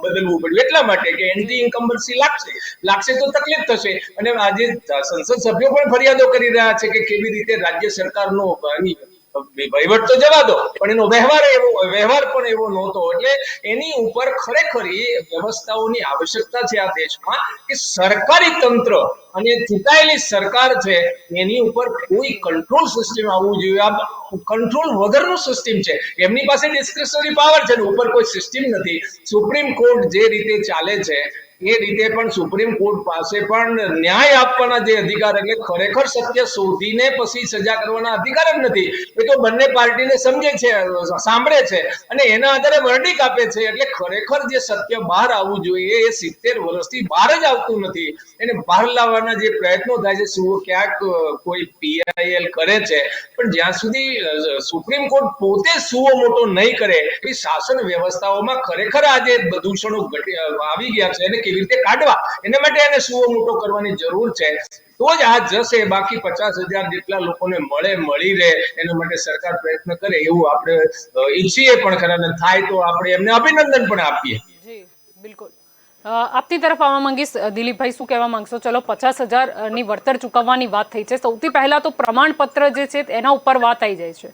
પડ્યું? એટલા માટે કે એન્ટી ઇન્કમ્બન્સી લાગશે તો તકલીફ થશે. અને આજે સંસદ સભ્યો પણ ફરિયાદો કરી રહ્યા છે કે કેવી રીતે રાજ્ય સરકારનો વહીવટ તો જવા દો પણ એનો વ્યવહાર પણ એવો નહોતો. એટલે એની ઉપર ખરેખર એ વ્યવસ્થાઓની આવશ્યકતા છે આ દેશમાં કે સરકારી તંત્ર અને ચૂંટાયેલી સરકાર છે એની ઉપર કોઈ કંટ્રોલ સિસ્ટમ આવવું જોઈએ. આ કંટ્રોલ વગરનું સિસ્ટમ છે. એમની પાસે ડિસ્ક્રિશનરી પાવર છે ને ઉપર કોઈ સિસ્ટમ નથી. સુપ્રીમ કોર્ટ જે રીતે ચાલે છે એ રીતે પણ સુપ્રીમ કોર્ટ પાસે પણ ન્યાય આપવાના જે અધિકાર, એટલે ખરેખર સત્ય શોધીને પછી સજા કરવાના અધિકાર જ નથી. એ તો બંને પાર્ટીને સમજે છે, સાંભળે છે અને એના આધારે વર્ડિક આપે છે. એટલે ખરેખર જે સત્ય બહાર આવવું જોઈએ એ 70 વર્ષથી બહાર જ આવતું નથી. એને બહાર લાવવાના જે પ્રયત્નો થાય છે, શું ક્યાંક કોઈ પીઆઈએલ કરે છે, પણ જ્યાં સુધી સુપ્રીમ કોર્ટ પોતે સુઓ મોટો નહીં કરે એ શાસન વ્યવસ્થાઓમાં ખરેખર આજે દૂષણો આવી ગયા છે, એને કેવી રીતે કાઢવા, એના માટે એને સુઓ મોટો કરવાની જરૂર છે. તો જ આ જશે. બાકી 50,000 જેટલા લોકોને મળી રહે એના માટે સરકાર પ્રયત્ન કરે એવું આપણે ઈચ્છીએ પણ ખરા, ને થાય તો આપણે એમને અભિનંદન પણ આપીએ. જી બિલકુલ. આપની તરફ આવવા માંગીશ. દિલીપભાઈ, શું કહેવા માંગશો? ચલો, 50,000 ની વળતર ચૂકવવાની વાત થઈ છે. સૌથી પહેલા તો પ્રમાણપત્ર જે છે એના ઉપર વાત આવી જાય છે.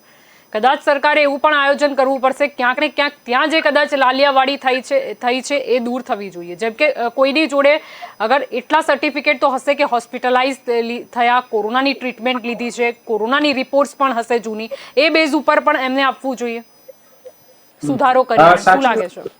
કદાચ સરકારે એવું પણ આયોજન કરવું પડશે ક્યાંક ને ક્યાંક ત્યાં જે કદાચ લાલિયાવાડી થઈ છે એ દૂર થવી જોઈએ. જેમ કે કોઈની જોડે અગર એટલા સર્ટિફિકેટ તો હશે કે હોસ્પિટલાઇઝ થયા, કોરોનાની ટ્રીટમેન્ટ લીધી છે, કોરોનાની રિપોર્ટ્સ પણ હશે જૂની, એ બેઝ ઉપર પણ એમને આપવું જોઈએ સુધારો કરી. શું લાગે છે?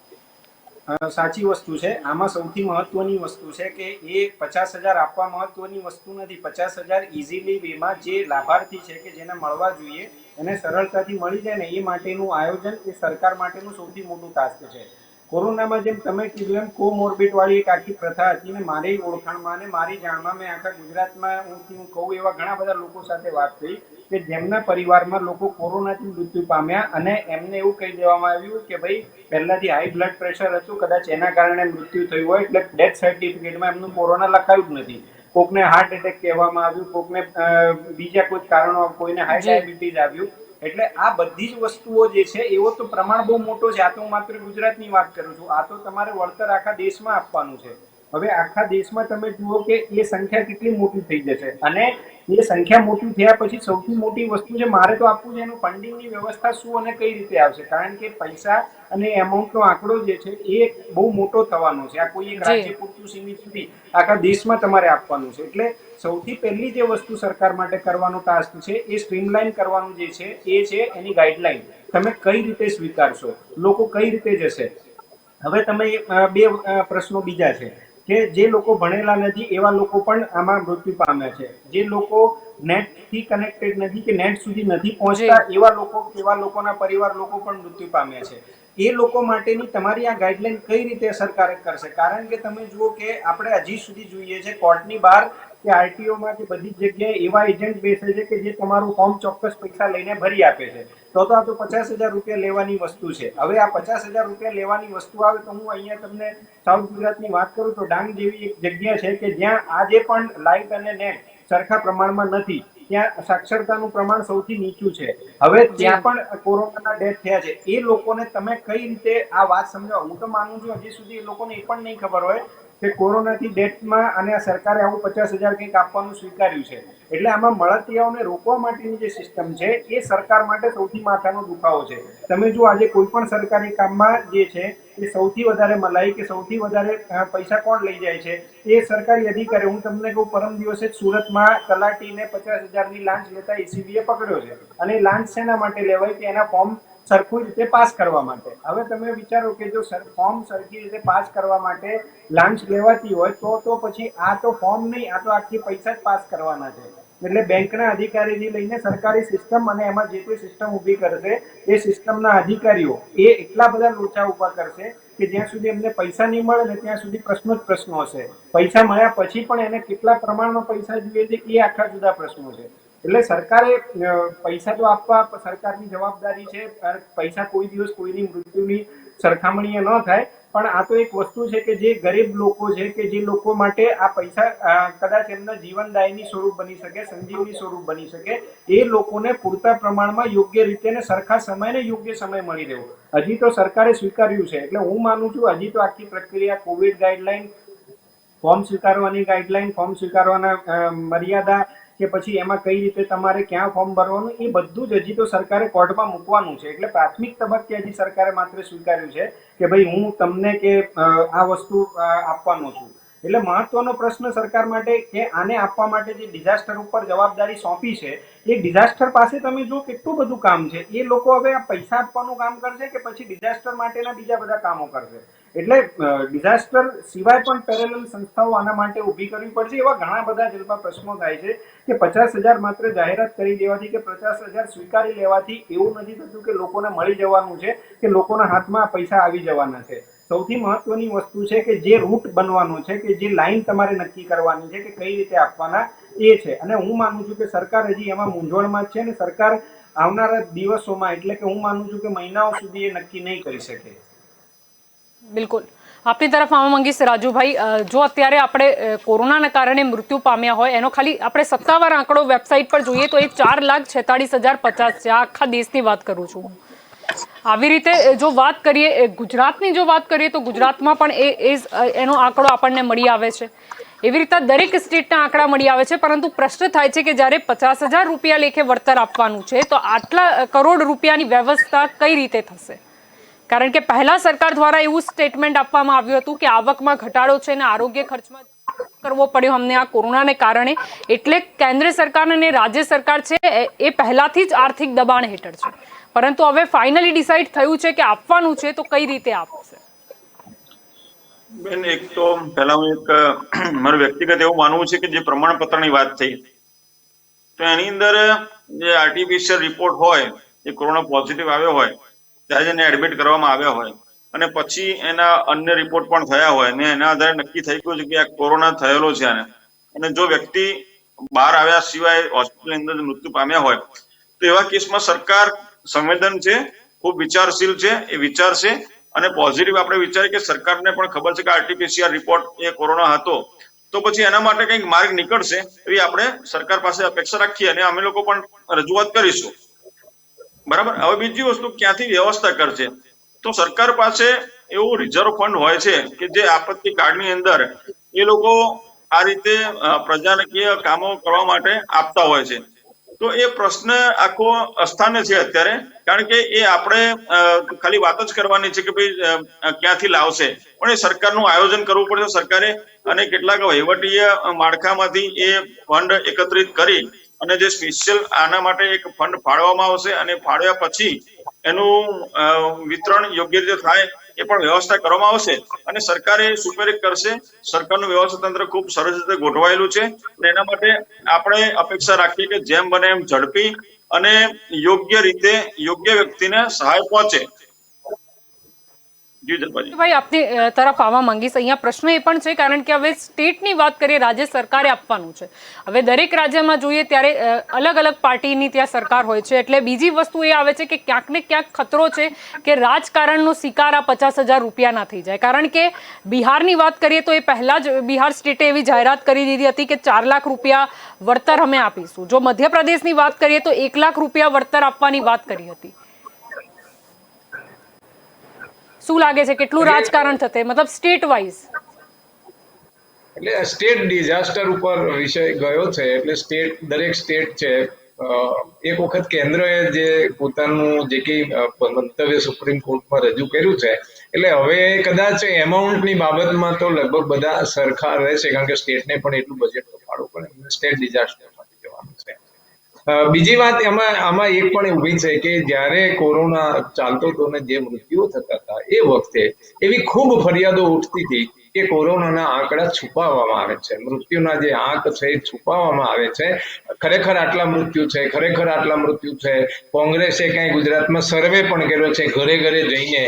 સાચી વસ્તુ છે. આમાં સૌથી મહત્વની વસ્તુ છે કે એ 50,000 આપવા મહત્વની વસ્તુ નથી. 50,000 ઇઝીલી વેમાં જે લાભાર્થી છે કે જેને મળવા જોઈએ એને સરળતાથી મળી જાય ને એ માટેનું આયોજન એ સરકાર માટેનું સૌથી મોટું ટાસ્ક છે. કોરોનામાં જેમ તમે કીધું એમ કોમોર્બિડ વાળી એક આખી પ્રથા હતી ને મારી ઓળખાણમાં અને મારી જાણમાં મેં આખા ગુજરાતમાં હું કહું એવા ઘણા બધા લોકો સાથે વાત કરી કે જેમના પરિવારમાં લોકો કોરોનાથી મૃત્યુ પામ્યા અને એમને એવું કહી દેવામાં આવ્યું કે ભાઈ પહેલાથી હાઈ બ્લડ પ્રેશર હતું, કદાચ એના કારણે મૃત્યુ થયું હોય, એટલે ડેથ સર્ટિફિકેટમાં એમનું કોરોના લખાયું જ નથી. કોકને હાર્ટ એટેક કહેવામાં આવ્યું, કોકને બીજા કોઈ કારણો, કોઈને હાઈ ડાયાબિટીસ આવ્યું. એટલે આ બધી જ વસ્તુઓ જે છે એવો તો પ્રમાણ બહુ મોટો છે. આ તો હું માત્ર ગુજરાતની વાત કરું છું. આ તો તમારે વળતર આખા દેશમાં આપવાનું છે. હવે આખા દેશમાં તમે જુઓ કે એ સંખ્યા કેટલી મોટી થઈ જશે અને એ સંખ્યા મોટી થયા પછી સૌથી મોટી વસ્તુ છે મારે તો આપવું છે એનું ફંડિંગની વ્યવસ્થા શું અને કઈ રીતે આવશે. કારણ કે પૈસા અને એમાઉન્ટનો આંકડો જે છે એ બહુ મોટો થવાનો છે. આ કોઈ એક રાજ્ય પૂરતું સીમિત નથી, આખા દેશમાં તમારે આપવાનું છે. એટલે સૌથી પહેલી જે વસ્તુ સરકાર માટે કરવાનો ટાસ્ક છે એ સ્ટ્રીમલાઇન કરવાનું જે છે એ છે એની ગાઈડલાઈન. તમે કઈ રીતે સ્વીકારશો, લોકો કઈ રીતે જશે. હવે તમે બે પ્રશ્નો બીજા છે કે જે લોકો ભણેલા નથી એવા લોકો પણ આમાં મૃત્યુ પામ્યા છે. જે લોકો નેટ થી કનેક્ટેડ નથી કે નેટ સુધી નથી પહોંચતા એવા લોકોના પરિવાર લોકો પણ મૃત્યુ પામ્યા છે. એ લોકો માટેની તમારી આ ગાઈડલાઈન કઈ રીતે અસરકારક કરશે? કારણ કે તમે જુઓ કે આપણે હજી સુધી જોઈએ છે કોર્ટની બહાર કે આરટીઓમાં કે બધી જગ્યાએ એવા એજન્ટ બેસે છે કે જે તમારું ફોર્મ ચોક્કસ પૈસા લઈને ભરી આપે છે. તો આ તો 50,000 રૂપિયા લેવાની વસ્તુ છે. હવે આ 50,000 રૂપિયા લેવાની વસ્તુ આવે તો હું અહીંયા તમને સાઉથ ગુજરાતની વાત કરું તો ડાંગ જેવી એક જગ્યા છે કે જ્યાં આજે પણ લાઇટ અને નેટ સરખા પ્રમાણમાં નથી. ત્યાં સાક્ષરતાનું પ્રમાણ સૌથી નીચું છે. હવે ત્યાં પણ કોરોનાના ડેથ થયા છે. એ લોકોને તમે કઈ રીતે આ વાત સમજાવો? હું તો માનું છું હજી સુધી એ લોકોને એ પણ નહીં ખબર હોય કે કોરોનાથી ડેથમાં અને આ સરકારે આવું 50,000 કંઈક આપવાનું સ્વીકાર્યું છે. એટલે આમાં મળતિયાઓને રોકવા માટેની જે સિસ્ટમ છે એ સરકાર માટે સૌથી માથાનો દુખાવો છે. તમે જો આજે કોઈ પણ સરકારી કામમાં જે છે એ સૌથી વધારે મલાઈ કે સૌથી વધારે પૈસા કોણ લઈ જાય છે એ સરકારી અધિકારી. હું તમને કહું, પરમ દિવસે જ સુરતમાં તલાટીને 50,000ની લાંચ લેતા એસીબીએ પકડ્યો છે. અને લાંચ શેના માટે લેવાય કે એના ફોર્મ સરખી રીતે પાસ કરવા માટે. હવે તમે વિચારો કે જો ફોર્મ સરખી રીતે પાસ કરવા માટે લાંચ લેવાતી હોય તો પછી આ તો ફોર્મ નહીં, આ તો આખી પૈસા જ પાસ કરવાના છે. એટલે બેંકના અધિકારીથી લઈને સરકારી સિસ્ટમ અને એમાં જે કોઈ સિસ્ટમ ઊભી કરશે એ સિસ્ટમના અધિકારીઓ એ એટલા બધા લોચા ઊભા કરશે કે જ્યાં સુધી એમને પૈસા નહીં મળે ને ત્યાં સુધી પ્રશ્નો જ પ્રશ્નો હશે. પૈસા મળ્યા પછી પણ એને કેટલા પ્રમાણમાં પૈસા જોઈએ છે એ આખા જુદા પ્રશ્નો છે. એટલે સરકારે પૈસા તો આપવા સરકારની જવાબદારી છે. પૈસા કોઈ દિવસ કોઈની મૃત્યુની સરખામણીએ ન થાય, પણ આ તો એક વસ્તુ છે કે જે ગરીબ લોકો છે કે જે લોકો માટે આ પૈસા કદાચ એમના જીવનદાયીની સ્વરૂપ બની શકે, સંજીવની સ્વરૂપ બની શકે, એ લોકોને પૂરતા પ્રમાણમાં યોગ્ય રીતે ને સરખા સમયને યોગ્ય સમય મળી રહ્યો. હજી તો સરકારે સ્વીકાર્યું છે. એટલે હું માનું છું હજી તો આખી પ્રક્રિયા કોવિડ ગાઈડલાઈન, ફોર્મ સ્વીકારવાની ગાઈડલાઈન, ફોર્મ સ્વીકારવાના મર્યાદા કે પછી એમાં કઈ રીતે તમારે ક્યાં ફોર્મ ભરવાનું એ બધું જ હજી તો સરકારે કોર્ટમાં મૂકવાનું છે. એટલે પ્રાથમિક તબક્કે હજી સરકારે માત્ર સ્વીકાર્યું છે કે ભાઈ હું તમને કે આ વસ્તુ આપવાનો છું. એટલે મહત્વનો પ્રશ્ન સરકાર માટે કે આને આપવા માટે જે ડિઝાસ્ટર ઉપર જવાબદારી સોંપી છે એ ડિઝાસ્ટર પાસે તમે જો કેટલું બધું કામ છે. એ લોકો હવે આ પૈસા આપવાનું કામ કરશે કે પછી ડિઝાસ્ટર માટેના બીજા બધા કામો કરશે? એટલે ડિઝાસ્ટર સિવાય પણ પેરેલલ સંસ્થાઓ આના માટે ઊભી કરવી પડશે. એવા ઘણા બધા જેલમાં પ્રશ્નો થાય છે કે 50,000 માત્ર જાહેરાત કરી દેવાથી કે 50,000 સ્વીકારી લેવાથી એવું નથી થતું કે લોકોને મળી જવાનું છે કે લોકોના હાથમાં પૈસા આવી જવાના છે. સૌથી મહત્વની વસ્તુ છે કે જે રૂટ બનવાનો છે, કે જે લાઈન તમારે નક્કી કરવાની છે કે કઈ રીતે આપવાના એ છે. અને હું માનું છું કે સરકાર હજી એમાં મૂંઝવણમાં જ છે અને સરકાર આવનારા દિવસોમાં, એટલે કે હું માનું છું કે મહિનાઓ સુધી એ નક્કી નહીં કરી શકે. બિલકુલ. આપની તરફ આવવા માંગીશ રાજુભાઈ. જો અત્યારે આપણે કોરોનાના કારણે મૃત્યુ પામ્યા હોય એનો ખાલી આપણે સત્તાવાર આંકડો વેબસાઇટ પર જોઈએ તો એ 4,46,050 છે. આખા દેશની વાત કરું છું. આવી રીતે જો વાત કરીએ ગુજરાતની, જો વાત કરીએ તો ગુજરાતમાં પણ એનો આંકડો આપણને મળી આવે છે. એવી રીતે દરેક સ્ટેટના આંકડા મળી આવે છે. પરંતુ પ્રશ્ન થાય છે કે જ્યારે 50,000 રૂપિયા લેખે વળતર આપવાનું છે તો આટલા કરોડ રૂપિયાની વ્યવસ્થા કઈ રીતે થશે? કારણ કે પહેલા સરકાર દ્વારા એવું સ્ટેટમેન્ટ આપવામાં આવ્યું હતું કે આવકમાં ઘટાડો છે અને આરોગ્ય ખર્ચમાં કરવો પડ્યો અમને આ કોરોનાને કારણે. એટલે કેન્દ્ર સરકાર અને રાજ્ય સરકાર છે એ પહેલાથી જ આર્થિક દબાણ હેઠળ છે. પરંતુ હવે ફાઇનલી ડિસાઇડ થયું છે કે આપવાનું છે તો કઈ રીતે આપશે? બેન, એક તો પહેલા હું મારું વ્યક્તિગત એવું માનવું છે કે જે પ્રમાણપત્રની વાત થઈ તો એની અંદર જે આરટીપીસીઆર રિપોર્ટ હોય, એ કોરોના પોઝિટિવ આવ્યો હોય ત્યારે એને એડમિટ કરવામાં આવ્યા હોય અને પછી એના અન્ય રિપોર્ટ પણ થયા હોય ને એના આધારે નક્કી થઈ ગયું છે કે આ કોરોના થયેલો છે આને, અને જો વ્યક્તિ બહાર આવ્યા સિવાય હોસ્પિટલની અંદર મૃત્યુ પામ્યા હોય તો એવા કેસમાં સરકાર સંવેદન છે, ખૂબ વિચારશીલ છે, એ વિચારશે અને પોઝિટિવ આપણે વિચારીએ કે સરકારને પણ ખબર છે કે આરટીપીસીઆર રિપોર્ટ એ કોરોના હતો તો પછી એના માટે કંઈક માર્ગ નીકળશે એવી આપણે સરકાર પાસે અપેક્ષા રાખીએ અને અમે લોકો પણ રજૂઆત કરીશું. બરાબર. હવે બીજી વસ્તુ, ક્યાંથી વ્યવસ્થા કરશે? તો સરકાર પાસે એવું રિઝર્વ ફંડ હોય છે કે જે આપત્તિ કાળની અંદર એ લોકો આ રીતે પ્રજાકીય કામો કરવા માટે આપતા હોય છે. તો એ પ્રશ્ન આખો અસ્થાને છે અત્યારે, કારણ કે એ આપણે ખાલી વાત જ કરવાની છે કે ભાઈ ક્યાંથી લાવશે, પણ એ સરકારનું આયોજન કરવું પડશે સરકારે, અને કેટલાક વહીવટીય માળખામાંથી એ ફંડ એકત્રિત કરી અને જે સ્પેશિયલ આના માટે એક ફંડ ફાળવવામાં આવશે અને ફાળવ્યા પછી એનું વિતરણ યોગ્ય રીતે થાય એ પણ વ્યવસ્થા કરવામાં આવશે અને સરકારે સુપેરિત કરશે. સરકારનું વ્યવસ્થા તંત્ર ખૂબ સરસ રીતે ગોઠવાયેલું છે અને એના માટે આપણે અપેક્ષા રાખીએ કે જેમ બને એમ ઝડપી અને યોગ્ય રીતે યોગ્ય વ્યક્તિને સહાય પહોંચે. ભાઈ, આપની તરફ આવવા માંગીશ. અહીંયા પ્રશ્ન એ પણ છે કારણ કે હવે સ્ટેટની વાત કરીએ, રાજ્ય સરકારે આપવાનું છે. હવે દરેક રાજ્યમાં જોઈએ ત્યારે અલગ અલગ પાર્ટીની ત્યાં સરકાર હોય છે. એટલે બીજી વસ્તુ એ આવે છે કે ક્યાંક ને ક્યાંક ખતરો છે કે રાજકારણનો શિકાર આ 50,000 રૂપિયાના થઈ જાય. કારણ કે બિહારની વાત કરીએ તો એ પહેલા જ બિહાર સ્ટેટે એવી જાહેરાત કરી દીધી હતી કે 4 લાખ રૂપિયા વળતર અમે આપીશું. જો મધ્યપ્રદેશની વાત કરીએ તો 1 લાખ રૂપિયા વળતર આપવાની વાત કરી હતી. શું લાગે છે કેટલું રાજકારણ થશે, મતલબ સ્ટેટ વાઇઝ? એટલે સ્ટેટ ડિઝાસ્ટર ઉપર વિષય ગયો છે એટલે દરેક સ્ટેટ છે એક વખત કેન્દ્રએ જે પોતાનું જે કઈ મંતવ્ય સુપ્રીમ કોર્ટમાં રજૂ કર્યું છે એટલે હવે કદાચ એમાઉન્ટની બાબતમાં તો લગભગ બધા સરખા રહેશે, કારણ કે સ્ટેટને પણ એટલું બજેટ તો ફાળવું પડે, સ્ટેટ ડિઝાસ્ટરમાંથી જવાનું છે. બીજી વાત આમાં એક પણ ઊભી છે કે જ્યારે કોરોના ચાલતો હતો ને જે મૃત્યુઓ થતા હતા એ વખતે એવી ખૂબ ફરિયાદો ઉઠતી હતી કે કોરોનાના આંકડા છુપાવવામાં આવે છે, મૃત્યુના જે આંક છે એ છુપાવવામાં આવે છે. ખરેખર આટલા મૃત્યુ છે, ખરેખર આટલા મૃત્યુ છે. કોંગ્રેસે કઈ ગુજરાતમાં સર્વે પણ કર્યો છે ઘરે ઘરે જઈને.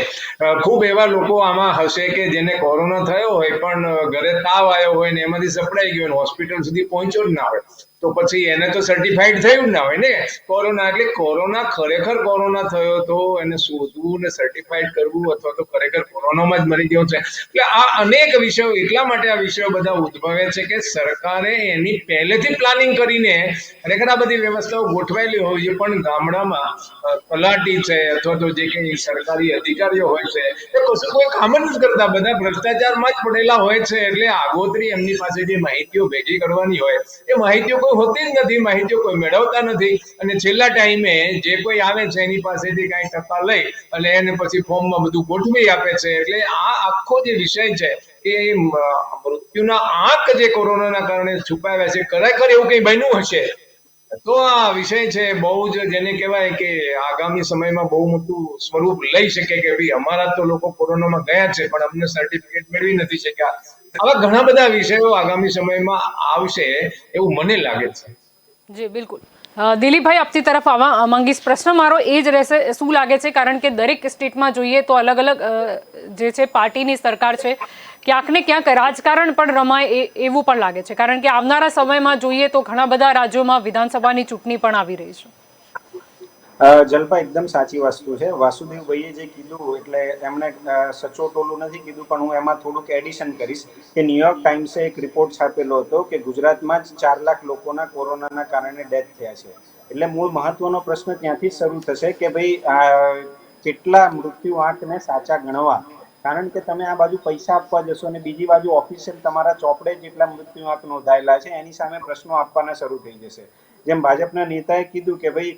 ખૂબ એવા લોકો આમાં હશે કે જેને કોરોના થયો હોય પણ ઘરે તાવ આવ્યો હોય ને એમાંથી સપડાઈ ગયો, હોસ્પિટલ સુધી પહોંચ્યો જ ના હોય, તો પછી એને તો સર્ટિફાઈડ થયું જ ના હોય ને કોરોના. એટલે કોરોના ખરેખર કોરોના થયો તો એને શોધવું ને સર્ટિફાઈડ કરવું અથવા તો ખરેખર કોરોનામાં જ મરી ગયો છે. એટલે આ અનેક વિષયો, એટલા માટે આ વિષયો બધા ઉદ્ભવે છે કે સરકારે એની પહેલેથી પ્લાનિંગ કરીને ખરેખર આ બધી વ્યવસ્થાઓ ગોઠવાયેલી હોય છે, પણ ગામડામાં તલાટી છે અથવા તો જે કઈ સરકારી અધિકારીઓ હોય છે એ કશું કોઈ કામ જ નથી કરતા, બધા ભ્રષ્ટાચારમાં જ પડેલા હોય છે. એટલે આગોતરી એમની પાસે જે માહિતીઓ ભેગી કરવાની હોય એ માહિતીઓ કોઈ હોતી જ નથી, માહિતીઓ કોઈ મેળવતા નથી અને છેલ્લા ટાઈમે જે કોઈ આવે છે એની પાસેથી કઈ ટકા લઈ અને એને પછી ફોર્મમાં બધું ગોઠવી આપે છે. એટલે આ આખો જે વિષય છે કે મૃત્યુના આંક જે કોરોનાના કારણે છુપાવ્યા છે, ખરેખર એવું કઈ બન્યું હશે તો આ વિષય છે બહુ જ જેને કહેવાય કે આગામી સમયમાં બહુ મોટું સ્વરૂપ લઈ શકે કે ભાઈ અમારા તો લોકો કોરોનામાં ગયા છે પણ અમને સર્ટિફિકેટ મેળવી નથી શક્યા. આવા ઘણા બધા વિષયો આગામી સમયમાં આવશે એવું મને લાગે છે. જી બિલકુલ. દિલીપભાઈ આપની તરફ આવવા માંગીશ. પ્રશ્ન મારો એ જ રહેશે, શું લાગે છે, કારણ કે દરેક સ્ટેટમાં જોઈએ તો અલગ અલગ જે છે પાર્ટીની સરકાર છે, ક્યાંક ને ક્યાંક રાજકારણ પણ રમાય એવું પણ લાગે છે, કારણ કે આવનારા સમયમાં જોઈએ તો ઘણા બધા રાજ્યોમાં વિધાનસભાની ચૂંટણી પણ આવી રહી છે. જલ્પા એકદમ સાચી વસ્તુ છે. વાસુદેવભાઈએ જે કીધું એટલે એમણે સચોટ ઓલું નથી કીધું, પણ હું એમાં થોડુંક એડિશન કરીશ કે ન્યુયોર્ક ટાઈમ્સે એક રિપોર્ટ છાપેલો હતો કે ગુજરાતમાં જ 4 લાખ લોકોના કોરોનાના કારણે ડેથ થયા છે. એટલે મૂળ મહત્વનો પ્રશ્ન ત્યાંથી જ શરૂ થશે કે ભાઈ કેટલા મૃત્યુ આંકને સાચા ગણવા, કારણ કે તમે આ બાજુ પૈસા આપવા જશો અને બીજી બાજુ ઓફિશિયલ તમારા ચોપડે જેટલા મૃત્યુ આંક નોંધાયેલા છે એની સામે પ્રશ્નો આપવાના શરૂ થઈ જશે. જેમ ભાજપના નેતાએ કીધું કે ભાઈ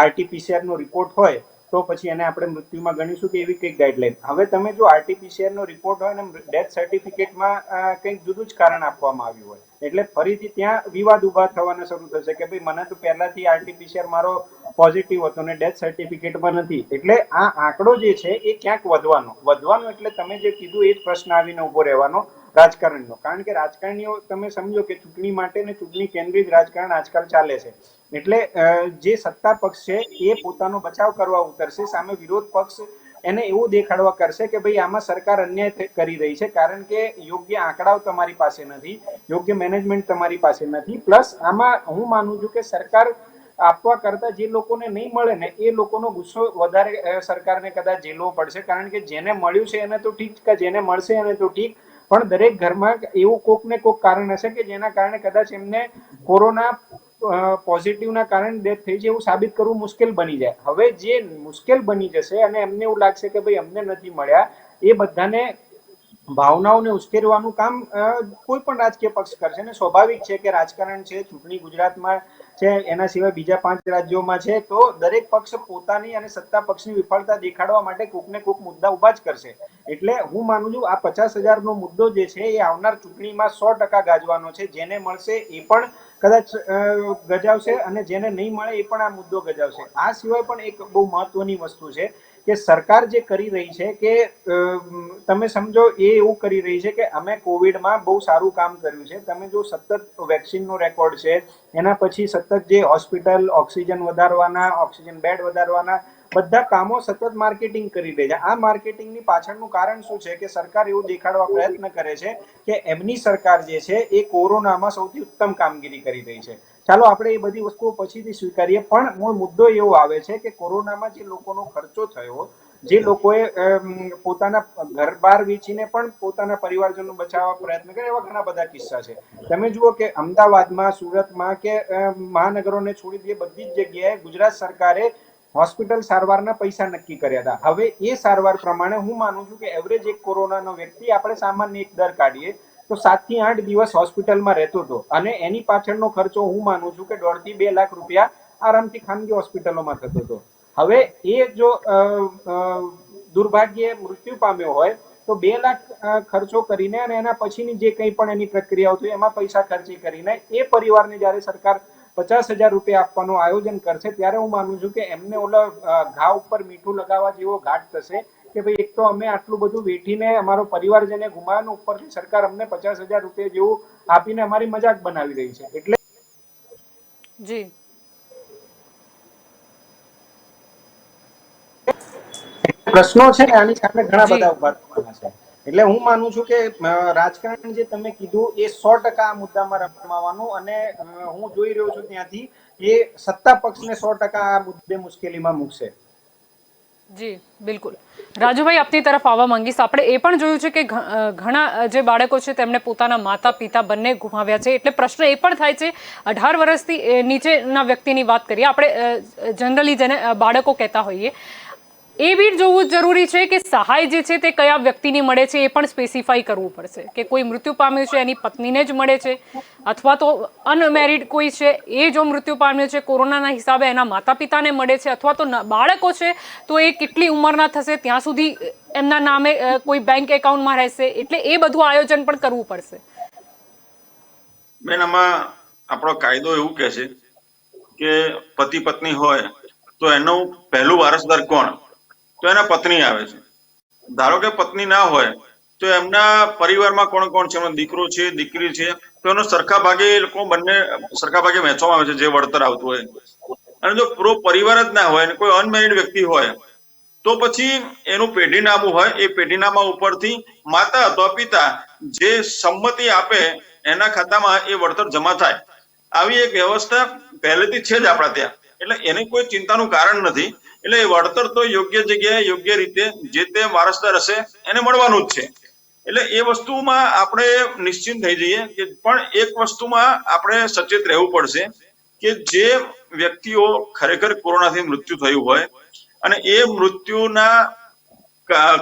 આરટીપીસીઆર નો રિપોર્ટ હોય તો પછી એને આપણે મૃત્યુમાં ગણીશું કે એવી કંઈક ગાઈડલાઈન. હવે તમે જો આરટીપીસીઆર નો રિપોર્ટ હોય અને ડેથ સર્ટિફિકેટમાં કંઈક જુદું જ કારણ આપવામાં આવ્યું હોય એટલે ફરીથી ત્યાં વિવાદ ઉભા થવાના શરૂ થશે કે ભાઈ મને તો પહેલાથી આરટીપીસીઆર મારો પોઝિટિવ હતો ને ડેથ સર્ટિફિકેટમાં નથી. એટલે આ આંકડો જે છે એ ક્યાંક વધવાનો એટલે તમે જે કીધું એ જ પ્રશ્ન આવીને ઉભો રહેવાનો રાજકારણનો. કારણ કે રાજકારણીઓ તમે સમજો કે ચૂંટણી માટે ને ચૂંટણી કેન્દ્રિત રાજકારણ આજકાલ ચાલે છે. એટલે જે સત્તા પક્ષ છે એ પોતાનો બચાવ કરવા ઉતરશે, સામે વિરોધ પક્ષ એને એવું દેખાડવા કરશે કે ભાઈ આમાં સરકાર અન્યાય કરી રહી છે કારણ કે યોગ્ય આંકડાઓ તમારી પાસે નથી, યોગ્ય મેનેજમેન્ટ તમારી પાસે નથી. પ્લસ આમાં હું માનું છું કે સરકાર આપવા કરતા જે લોકોને નહીં મળે ને એ લોકોનો ગુસ્સો વધારે સરકારને કદાચ ઝેલવો પડશે, કારણ કે જેને મળ્યું છે એને તો ઠીક, કે જેને મળશે એને તો ઠીક, પણ દરેક ઘરમાં એવું કોક ને કોક કારણ હશે કે જેના કારણે કદાચ એમને કોરોના પોઝિટિવના કારણે ડેથ થઈ છે એવું સાબિત કરવું મુશ્કેલ બની જાય. હવે જે મુશ્કેલ બની જશે અને એમને એવું લાગશે કે ભાઈ અમને નથી મળ્યા, એ બધાને ભાવનાઓને ઉશ્કેરવાનું કામ કોઈ પણ રાજકીય પક્ષ કરશે ને સ્વાભાવિક છે કે રાજકારણ છે, ચૂંટણી ગુજરાતમાં છે, એના સિવાય બીજા 5 રાજ્યોમાં છે, તો દરેક પક્ષ પોતાની અને સત્તા પક્ષની વિફળતા દેખાડવા માટે કોક ને કોક મુદ્દા ઉભા જ કરશે. એટલે હું માનું છું આ 50,000 નો મુદ્દો જે છે એ આવનાર ચૂંટણીમાં 100% ગાજવાનો છે. જેને મળશે એ પણ કદાચ ગજાવશે અને જેને નહીં મળે એ પણ આ મુદ્દો ગજાવશે. આ સિવાય પણ એક બહુ મહત્વની વસ્તુ છે કે સરકાર જે કરી રહી છે કે તમે સમજો એ એવું કરી રહી છે કે અમે કોવિડમાં બહુ સારું કામ કર્યું છે. તમે જો સતત વેક્સિનનો રેકોર્ડ છે, એના પછી સતત જે હોસ્પિટલ, ઓક્સિજન વધારવાના, ઓક્સિજન બેડ વધારવાના બધા કામો સતત માર્કેટિંગ કરી રહી છે. આ માર્કેટિંગની પાછળનું કારણ શું છે કે સરકાર એવું દેખાડવા પ્રયત્ન કરે છે કે એમની સરકાર જે છે એ કોરોનામાં સૌથી ઉત્તમ કામગીરી કરી રહી છે. ચાલો આપણે એ બધી વસ્તુઓ પછીથી સ્વીકારીએ, પણ મૂળ મુદ્દો એવો આવે છે કે કોરોનામાં જે લોકોનો ખર્ચો થયો, જે લોકોએ પોતાના ઘર બહાર વેચીને પણ પોતાના પરિવારજનો બચાવવા પ્રયત્ન કરે, એવા ઘણા બધા કિસ્સા છે. તમે જુઓ કે અમદાવાદમાં, સુરતમાં કે મહાનગરોને છોડી દે બધી જ જગ્યાએ ગુજરાત સરકારે હોસ્પિટલ સારવારના પૈસા નક્કી કર્યા હતા. હવે એ સારવાર પ્રમાણે હું માનું છું કે એવરેજ એક કોરોનાનો વ્યક્તિ આપણે સામાન્ય એક દર કાઢીએ તો 7 થી 8 દિવસ હોસ્પિટલમાં રહેતો હતો અને એની પાછળનો ખર્ચો હું માનું છું કે 1.5 થી 2 લાખ રૂપિયા આરામથી ખાનગી હોસ્પિટલોમાં થતો હતો. હવે એ જો દુર્ભાગ્યે મૃત્યુ પામ્યો હોય તો 2 લાખ ખર્ચો કરીને અને એના પછીની જે કંઈ પણ એની પ્રક્રિયાઓ થઈ એમાં પૈસા ખર્ચી કરીને એ પરિવારને જ્યારે સરકાર 50,000 રૂપિયા આપવાનું આયોજન કરશે ત્યારે હું માનું છું કે એમને ઓલા ઘા ઉપર મીઠું લગાવવા જેવો ઘાટ થશે કે ભાઈ એક તો અમે આટલું બધું વેઠીને અમારો પરિવારજને ગુમાવ્યો, ઉપરથી સરકાર અમને 50,000 રૂપિયા જેવું આપીને અમારી મજાક બનાવી રહી છે. એટલે જી પ્રશ્નો છે ને આની સામે ઘણા બધા ઉભા થવાના છે. એટલે હું માનું છું કે રાજકારણ જે તમે કીધું એ 100% આ મુદ્દામાં રમાવાનું, અને હું જોઈ રહ્યો છું ત્યાંથી એ સત્તા પક્ષને 100% આ મુદ્દે મુશ્કેલીમાં મૂકશે. જી બિલકુલ. રાજુભાઈ આપની તરફ આવવા માંગીશ. આપણે એ પણ જોયું છે કે ઘણા જે બાળકો છે તેમણે પોતાના માતા પિતા બંને ગુમાવ્યા છે. એટલે પ્રશ્ન એ પણ થાય છે, 18 વર્ષથી નીચેના વ્યક્તિની વાત કરીએ આપણે, જનરલી જેને બાળકો કહેતા હોઈએ, એ બી જોવું જરૂરી છે કે સહાય જે છે તે કયા વ્યક્તિને મળે છે એ પણ સ્પેસિફાઈ કરવું પડશે કે કોઈ મૃત્યુ પામ્યું છે એની પત્નીને જ મળે છે અથવા તો અનમેરિડ કોઈ છે એ જો મૃત્યુ પામ્યો છે કોરોનાના હિસાબે એના માતા પિતાને મળે છે, અથવા તો બાળકો છે તો એ કેટલી ઉંમરના થશે ત્યાં સુધી એમના નામે કોઈ બેંક એકાઉન્ટમાં રહેશે. એટલે એ બધું આયોજન પણ કરવું પડશે. બેન, આમાં આપણો કાયદો એવું કહે છે કે પતિ પત્ની હોય તો એનું પહેલું વારસદાર કોણ, તો એના પત્ની આવે છે. ધારો કે પત્ની ના હોય તો એમના પરિવારમાં કોણ કોણ છે, એમનો દીકરો છે, દીકરી છે, તો એનો સરખા ભાગે એ લોકો બંને સરખા ભાગે વહેંચવામાં આવે છે જે વળતર આવતું હોય. અને જો પૂરો પરિવાર જ ના હોય અને કોઈ અનમેરિડ વ્યક્તિ હોય તો પછી એનું પેઢીનામું હોય, એ પેઢીનામા ઉપરથી માતા અથવા પિતા જે સંમતિ આપે એના ખાતામાં એ વળતર જમા થાય. આવી એક વ્યવસ્થા પહેલેથી છે જ આપણા ત્યાં, એટલે એને કોઈ ચિંતાનું કારણ નથી. એટલે એ વળતર તો યોગ્ય જગ્યાએ યોગ્ય રીતે જે તે વારસદાર હશે એને મળવાનું જ છે. એટલે એ વસ્તુમાં આપણે નિશ્ચિંત થઈ જઈએ કે પણ એક વસ્તુમાં આપણે સચેત રહેવું પડશે કે જે વ્યક્તિઓ ખરેખર કોરોનાથી મૃત્યુ થયું હોય અને એ મૃત્યુના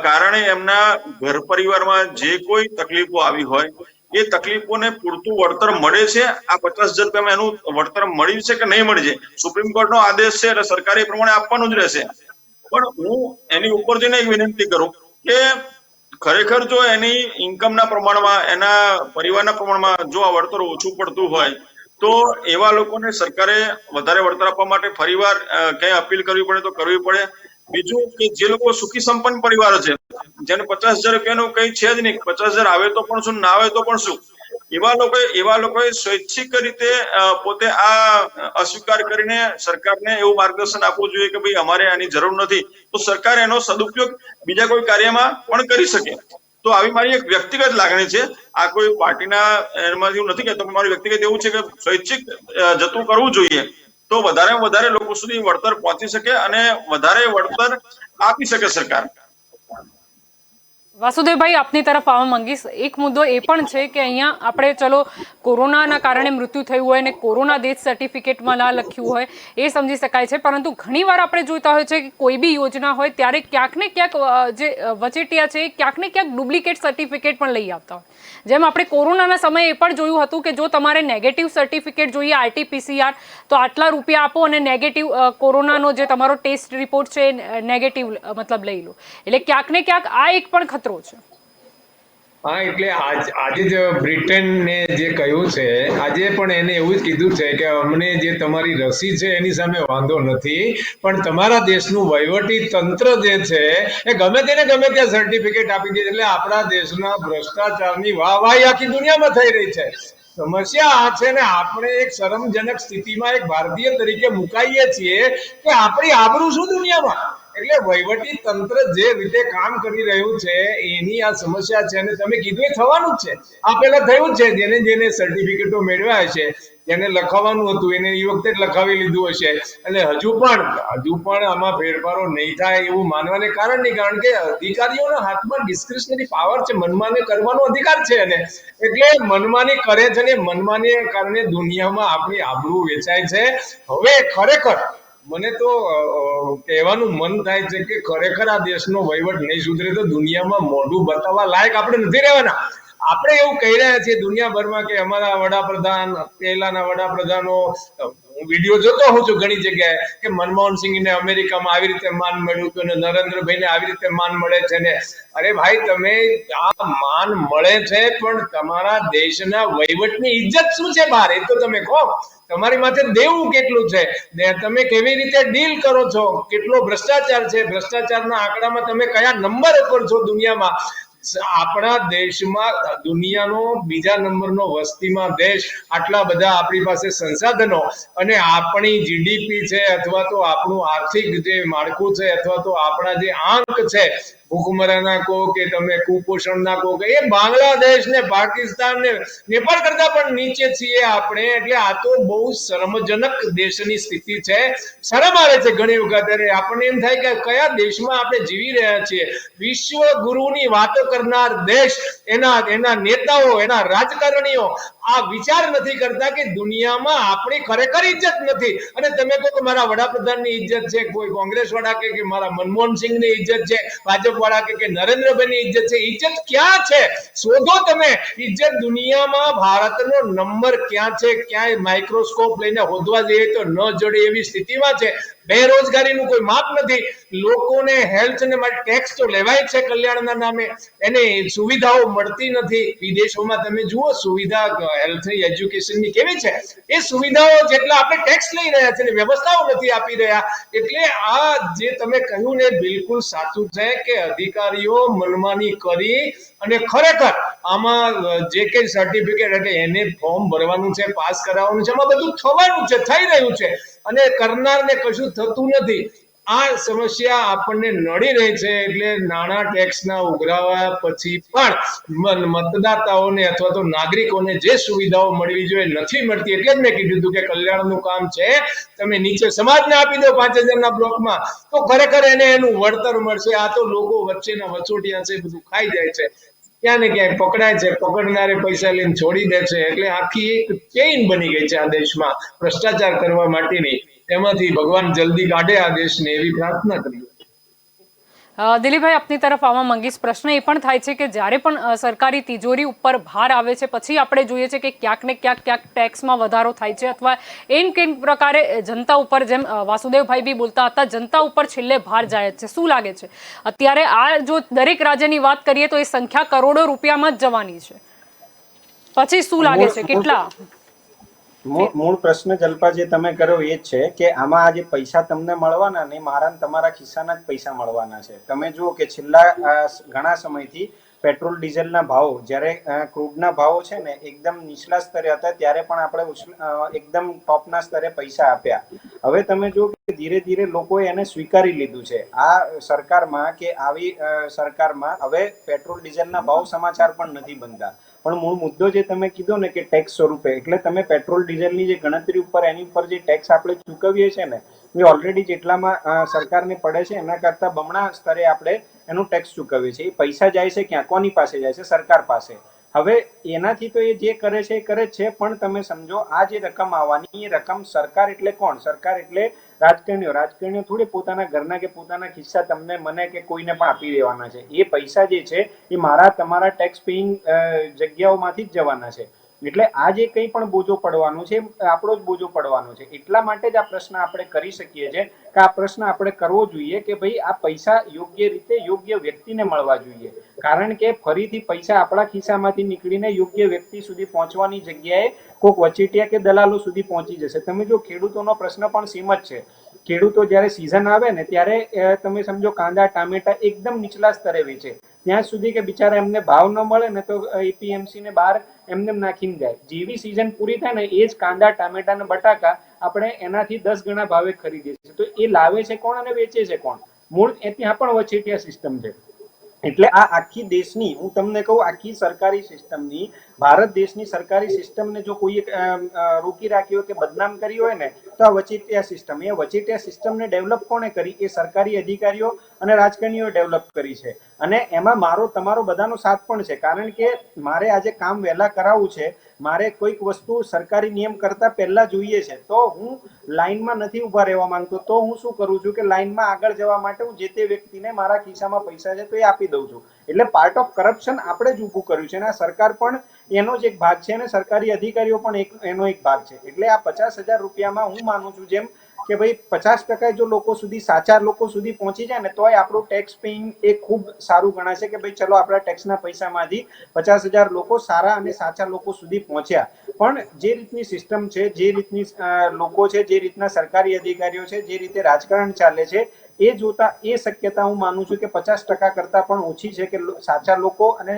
કારણે એમના ઘર પરિવારમાં જે કોઈ તકલીફો આવી હોય એ તકલીફોને પૂરતું વળતર મળે છે. આ 50,000 રૂપિયામાં એનું વળતર મળ્યું છે કે નહીં મળી છે, સુપ્રીમ કોર્ટનો આદેશ છે એટલે સરકારે એ પ્રમાણે આપવાનું જ રહેશે. પણ હું એની ઉપર જઈને એક વિનંતી કરું કે ખરેખર જો એની ઇન્કમના પ્રમાણમાં, એના પરિવારના પ્રમાણમાં જો આ વળતર ઓછું પડતું હોય તો એવા લોકોને સરકારે વધારે વળતર આપવા માટે ફરીવાર ક્યાંય અપીલ કરવી પડે તો કરવી પડે. બીજું કે જે લોકો સુખી સંપન્ન પરિવારો છે જેને 50,000 રૂપિયાનું કઈ છે જ નહીં, 50,000 આવે તો પણ શું, ના આવે તો પણ શું, એવા લોકોએ સ્વૈચ્છિક રીતે પોતે આ અસ્વીકાર કરીને સરકારને એવું માર્ગદર્શન આપવું જોઈએ કે ભાઈ અમારે આની જરૂર નથી, તો સરકાર એનો સદુપયોગ બીજા કોઈ કાર્યમાં પણ કરી શકે. તો આવી મારી એક વ્યક્તિગત લાગણી છે, આ કોઈ પાર્ટીના એમાંથી હું નથી કહેતો, મારી વ્યક્તિગત એવું છે કે સ્વૈચ્છિક જતું કરવું જોઈએ તો વધારેમાં વધારે લોકો સુધી વળતર પહોંચી શકે અને વધારે વળતર આપી શકે સરકાર. વાસુદેવભાઈ, આપની તરફ આવવા માંગીશ. એક મુદ્દો એ પણ છે કે અહીંયા આપણે ચલો કોરોનાના કારણે મૃત્યુ થયું હોય અને કોરોના ડેથ સર્ટિફિકેટમાં ના લખ્યું હોય એ સમજી શકાય છે, પરંતુ ઘણીવાર આપણે જોતા હોય છે કે કોઈ બી યોજના હોય ત્યારે ક્યાંક ને ક્યાંક જે વચેટિયા છે ક્યાંક ને ક્યાંક ડુપ્લિકેટ સર્ટિફિકેટ પણ લઈ આવતા હોય. જેમ આપણે કોરોનાના સમયે એ પણ જોયું હતું કે જો તમારે નેગેટિવ સર્ટિફિકેટ જોઈએ RT-PCR તો આટલા રૂપિયા આપો અને નેગેટિવ કોરોનાનો જે તમારો ટેસ્ટ રિપોર્ટ છે નેગેટિવ મતલબ લઈ લો. એટલે ક્યાંક ને ક્યાંક આ એક પણ ખતરો છે. હા, એટલે આજે જ બ્રિટનને જે કહ્યું છે, આજે પણ એને એવું જ કીધું છે કે અમને જે તમારી રસી છે એની સામે વાંધો નથી, પણ તમારા દેશનું વહીવટી તંત્ર જે છે એ ગમે તેને ગમે ત્યાં સર્ટિફિકેટ આપી દે. એટલે આપણા દેશના ભ્રષ્ટાચારની વાહવાહી આખી દુનિયામાં થઈ રહી છે. સમસ્યા આ છે ને આપણે એક શરમજનક સ્થિતિમાં એક ભારતીય તરીકે મુકાઈએ છીએ કે આપણી આબરૂ શું દુનિયામાં. એટલે વહીવટી તંત્ર જે રીતે કામ કરી રહ્યું છે એની આ સમસ્યા છે અને તમે કીધું એ થવાનું જ છે. આ પહેલા થયું જ છે, જેને સર્ટિફિકેટો મેળવ્યા છે, જેને લખાવવાનું હતું એને એ વખતે જ લખાવી લીધું હશે. એટલે હજુ પણ આમાં ફેરફારો નહીં થાય એવું માનવાને કારણ નહીં, કારણ કે અધિકારીઓના હાથમાં ડિસ્ક્રિશનરી પાવર છે, મનમાની કરવાનો અધિકાર છે એને. એટલે મનમાની કરે છે ને મનમાની કારણે દુનિયામાં આપણી આબરૂ વેચાય છે. હવે ખરેખર મને તો કહેવાનું મન થાય છે કે ખરેખર આ દેશનો વહીવટ નહીં સુધરે તો દુનિયામાં મોઢું બતાવવા લાયક આપણે નથી રહેવાના. આપણે એવું કહી રહ્યા છીએ દુનિયાભરમાં કે અમારા વડાપ્રધાન, પહેલાના વડાપ્રધાનો, હું વિડીયો જોતો હોઉં છું ઘણી જગ્યાએ કે મનમોહનસિંહને અમેરિકામાં આવી રીતે માન મળ્યું હતું અને નરેન્દ્રભાઈને આવી રીતે માન મળે છે ને. અરે ભાઈ, તમે આ માન મળે છે પણ તમારા દેશના વહીવટની ઇજ્જત શું છે બહાર, એ તો તમે કહો. તમારી માથે દેવું કેટલું છે, તમે કેવી રીતે ડીલ કરો છો, કેટલો ભ્રષ્ટાચાર છે, ભ્રષ્ટાચારના આંકડામાં તમે કયા નંબર ઉપર છો દુનિયામાં. આપણા દેશમાં દુનિયાનો બીજા નંબરનો વસ્તીમાં દેશ, આટલા બધા આપણી પાસે સંસાધનો અને આપણી જીડીપી છે અથવા તો આપણું આર્થિક જે માળખું છે અથવા તો આપણા જે આંક છે, ભૂખમરાના કહો કે તમે કુપોષણના કહો કે એ બાંગ્લાદેશ ને પાકિસ્તાન ને નેપાળ કરતા પણ નીચે છીએ આપણે. એટલે આ તો બહુ શરમજનક દેશની સ્થિતિ છે. શરમ આવે છે ઘણી વખત. આપણને એમ થાય કે કયા દેશમાં આપણે જીવી રહ્યા છીએ. વિશ્વ ગુરુની વાતો કરનાર દેશ, એના નેતાઓ, એના રાજકારણીઓ આ વિચાર નથી કરતા કે દુનિયામાં આપણી ખરેખર ઇજ્જત નથી. અને તમે કહો કે મારા વડાપ્રધાનની ઇજ્જત છે, કોઈ કોંગ્રેસ વાળા કે મારા મનમોહનસિંહની ઇજ્જત છે, ભાજપ વાળા કે નરેન્દ્રભાઈની ઇજ્જત છે. ઇજ્જત ક્યાં છે શોધો તમે. ઇજ્જત દુનિયામાં ભારતનો નંબર ક્યાં છે, ક્યાંય માઇક્રોસ્કોપ લઈને શોધવા જઈએ તો ન જડે એવી સ્થિતિમાં છે. બેરોજગારીનું કોઈ માપ નથી. લોકોને હેલ્થ ને માટે ટેક્સ તો લેવાય છે કલ્યાણના નામે, એને સુવિધાઓ મળતી નથી. વિદેશોમાં તમે જુઓ સુવિધા હેલ્થ એજ્યુકેશનની કેવી છે, એ સુવિધાઓ જેટલા આપણે ટેક્સ લઈ રહ્યા છે વ્યવસ્થાઓ નથી આપી રહ્યા. એટલે આ જે તમે કહ્યું ને બિલકુલ સાચું છે કે અધિકારીઓ મનમાની કરી અને ખરેખર આમાં જે કઈ સર્ટિફિકેટ એટલે એને ફોર્મ ભરવાનું છે, પાસ કરાવવાનું છે, એમાં બધું થવાનું છે, થઈ રહ્યું છે, અને કરનારને કશું થતું નથી. આ સમસ્યા આપણને નડી રહી છે. એટલે નાણાં ટેક્સના ઉઘરાવા પછી પણ મતદાતાઓને અથવા તો નાગરિકોને જે સુવિધાઓ મળવી જોઈએ નથી મળતી. એટલે જ મેં કીધું હતું કે કલ્યાણનું કામ છે, તમે નીચે સમાજને આપી દો 5000 ના બ્લોકમાં તો ખરેખર એને એનું વળતર મળશે. આ તો લોકો વચ્ચેના વચોટિયા છે, બધું ખાઈ જાય છે, ક્યાં ને ક્યાંય પકડાય છે, પકડનારે પૈસા લઈને છોડી દે છે. એટલે આખી એક ચેઇન બની ગઈ છે આ દેશમાં ભ્રષ્ટાચાર કરવા માટેની. એમાંથી ભગવાન જલ્દી કાઢે આ દેશને એવી પ્રાર્થના કરીએ. દિલીપભાઈ, આપની તરફ આવવા માંગીશ. પ્રશ્ન એ પણ થાય છે કે જ્યારે પણ સરકારી તિજોરી ઉપર ભાર આવે છે પછી આપણે જોઈએ છે કે ક્યાંક ને ક્યાંક ટેક્સમાં વધારો થાય છે અથવા એમ કેમ પ્રકારે જનતા ઉપર, જેમ વાસુદેવભાઈ બી બોલતા હતા, જનતા ઉપર છેલ્લે ભાર જાય છે. શું લાગે છે અત્યારે આ જો દરેક રાજ્યની વાત કરીએ તો એ સંખ્યા કરોડો રૂપિયામાં જ જવાની છે, પછી શું લાગે છે કેટલા? મૂળ પ્રશ્ન જલ્પા જે તમે કર્યો એ જ છે કે આમાં આજે પૈસા તમને મળવાના નહીં, મારા તમારા ખિસ્સાના જ પૈસા મળવાના છે. તમે જુઓ કે છેલ્લા ઘણા સમયથી પેટ્રોલ ડીઝલના ભાવો, જ્યારે ક્રૂડના ભાવો છે ને એકદમ નીચલા સ્તરે હતા ત્યારે પણ આપણે એકદમ ટોપના સ્તરે પૈસા આપ્યા. હવે તમે જુઓ કે ધીરે ધીરે લોકોએ એને સ્વીકારી લીધું છે આ સરકારમાં કે આવી સરકારમાં હવે પેટ્રોલ ડીઝલના ભાવ સમાચાર પણ નથી બનતા. પણ મૂળ મુદ્દો જે તમે કીધો ને કે ટેક્સ સ્વરૂપે, એટલે તમે પેટ્રોલ ડીઝલની જે ગણતરી ઉપર એની ઉપર જે ટેક્સ આપણે ચૂકવીએ છીએ ને એ ઓલરેડી જેટલામાં સરકારને પડે છે એના કરતા બમણા સ્તરે આપણે એનું ટેક્સ ચૂકવીએ છીએ. એ પૈસા જાય છે ક્યાં? કોની પાસે જાય છે? સરકાર પાસે. હવે એનાથી તો એ જે કરે છે એ કરે જ છે, પણ તમે સમજો આ જે રકમ આવવાની એ રકમ સરકાર એટલે કોણ? સરકાર એટલે રાજકારણીઓ. રાજકારણીઓ થોડી પોતાના ઘરના કે પોતાના ખિસ્સા તમને મને કે કોઈને પણ આપી દેવાના છે. એ પૈસા જે છે એ મારા તમારા ટેક્સ પેઇંગ જગ્યાઓમાંથી જ જવાના છે. એટલે આ જે કંઈ પણ બોજો પડવાનો છે આપણો જ બોજો પડવાનો છે. એટલા માટે જ આ પ્રશ્ન આપણે કરી શકીએ છીએ કે આ પ્રશ્ન આપણે કરવો જોઈએ કે ભાઈ આ પૈસા યોગ્ય રીતે યોગ્ય વ્યક્તિને મળવા જોઈએ. કારણ કે ફરીથી પૈસા આપણા ખિસ્સામાંથી નીકળીને યોગ્ય વ્યક્તિ સુધી પહોંચવાની જગ્યાએ કોઈક વચેટિયા કે દલાલો સુધી પહોંચી જશે. તમે જો ખેડૂતોનો પ્રશ્ન પણ સેમ જ છે. ખેડૂતો જ્યારે સિઝન આવે ને ત્યારે તમે સમજો કાંદા ટામેટા એકદમ નીચલા સ્તરે વેચે ત્યાં સુધી કે બિચારા એમને ભાવ ન મળે ને તો એપીએમસી ને બહાર એમને નાખીને જાય. જેવી સિઝન પૂરી થાય ને એ જ કાંદા ટામેટા ને બટાકા આપણે એનાથી 10 ગણા ભાવે ખરીદીએ છીએ. તો એ લાવે છે કોણ અને વેચે છે કોણ? મૂળ ત્યાં પણ વચેટિયા સિસ્ટમ છે. એટલે આ આખી દેશની, હું તમને કહું, આખી સરકારી સિસ્ટમની, ભારત દેશની સરકારી સિસ્ટમને જો કોઈ રોકી રાખી હોય કે બદનામ કરી હોય ને તો આ વચેટિયા સિસ્ટમ. એ વચેટિયા સિસ્ટમને ડેવલપ કોણે કરી? એ સરકારી અધિકારીઓ અને રાજકારણીઓ ડેવલપ કરી છે. અને એમાં મારો તમારો બધાનો સાથ પણ છે. કારણ કે મારે આજે કામ વહેલા કરાવવું છે, મારે કોઈક વસ્તુ સરકારી નિયમ કરતા પહેલા જોઈએ છે, તો હું લાઈનમાં નથી ઉભા રહેવા માંગતો. તો હું શું કરું છું કે લાઈનમાં આગળ જવા માટે હું જે તે વ્યક્તિને મારા ખિસ્સામાં પૈસા છે તો એ આપી દઉં છું. એટલે પાર્ટ ઓફ કરપ્શન આપણે જ ઊભું કર્યું છે અને આ સરકાર પણ એનો જ એક ભાગ છે અને સરકારી અધિકારીઓ પણ એનો એક ભાગ છે. એટલે આ 50,000 રૂપિયામાં હું માનું છું જેમ કે ભાઈ 50% જો લોકો સુધી, સાચા લોકો સુધી પહોંચી જાય ને તોય આપણું ટેક્સ પેઇંગ એ ખૂબ સારું ગણાશે કે ભાઈ ચલો આપણા ટેક્સના પૈસામાંથી 50,000 લોકો સારા અને સાચા લોકો સુધી પહોંચ્યા. પણ જે રીતની સિસ્ટમ છે, જે રીતની લોકો છે, જે રીતના સરકારી અધિકારીઓ છે, જે રીતે રાજકારણ ચાલે છે, એ જોતા એ શક્યતા હું માનું છું કે 50% કરતા પણ ઓછી છે કે સાચા લોકો અને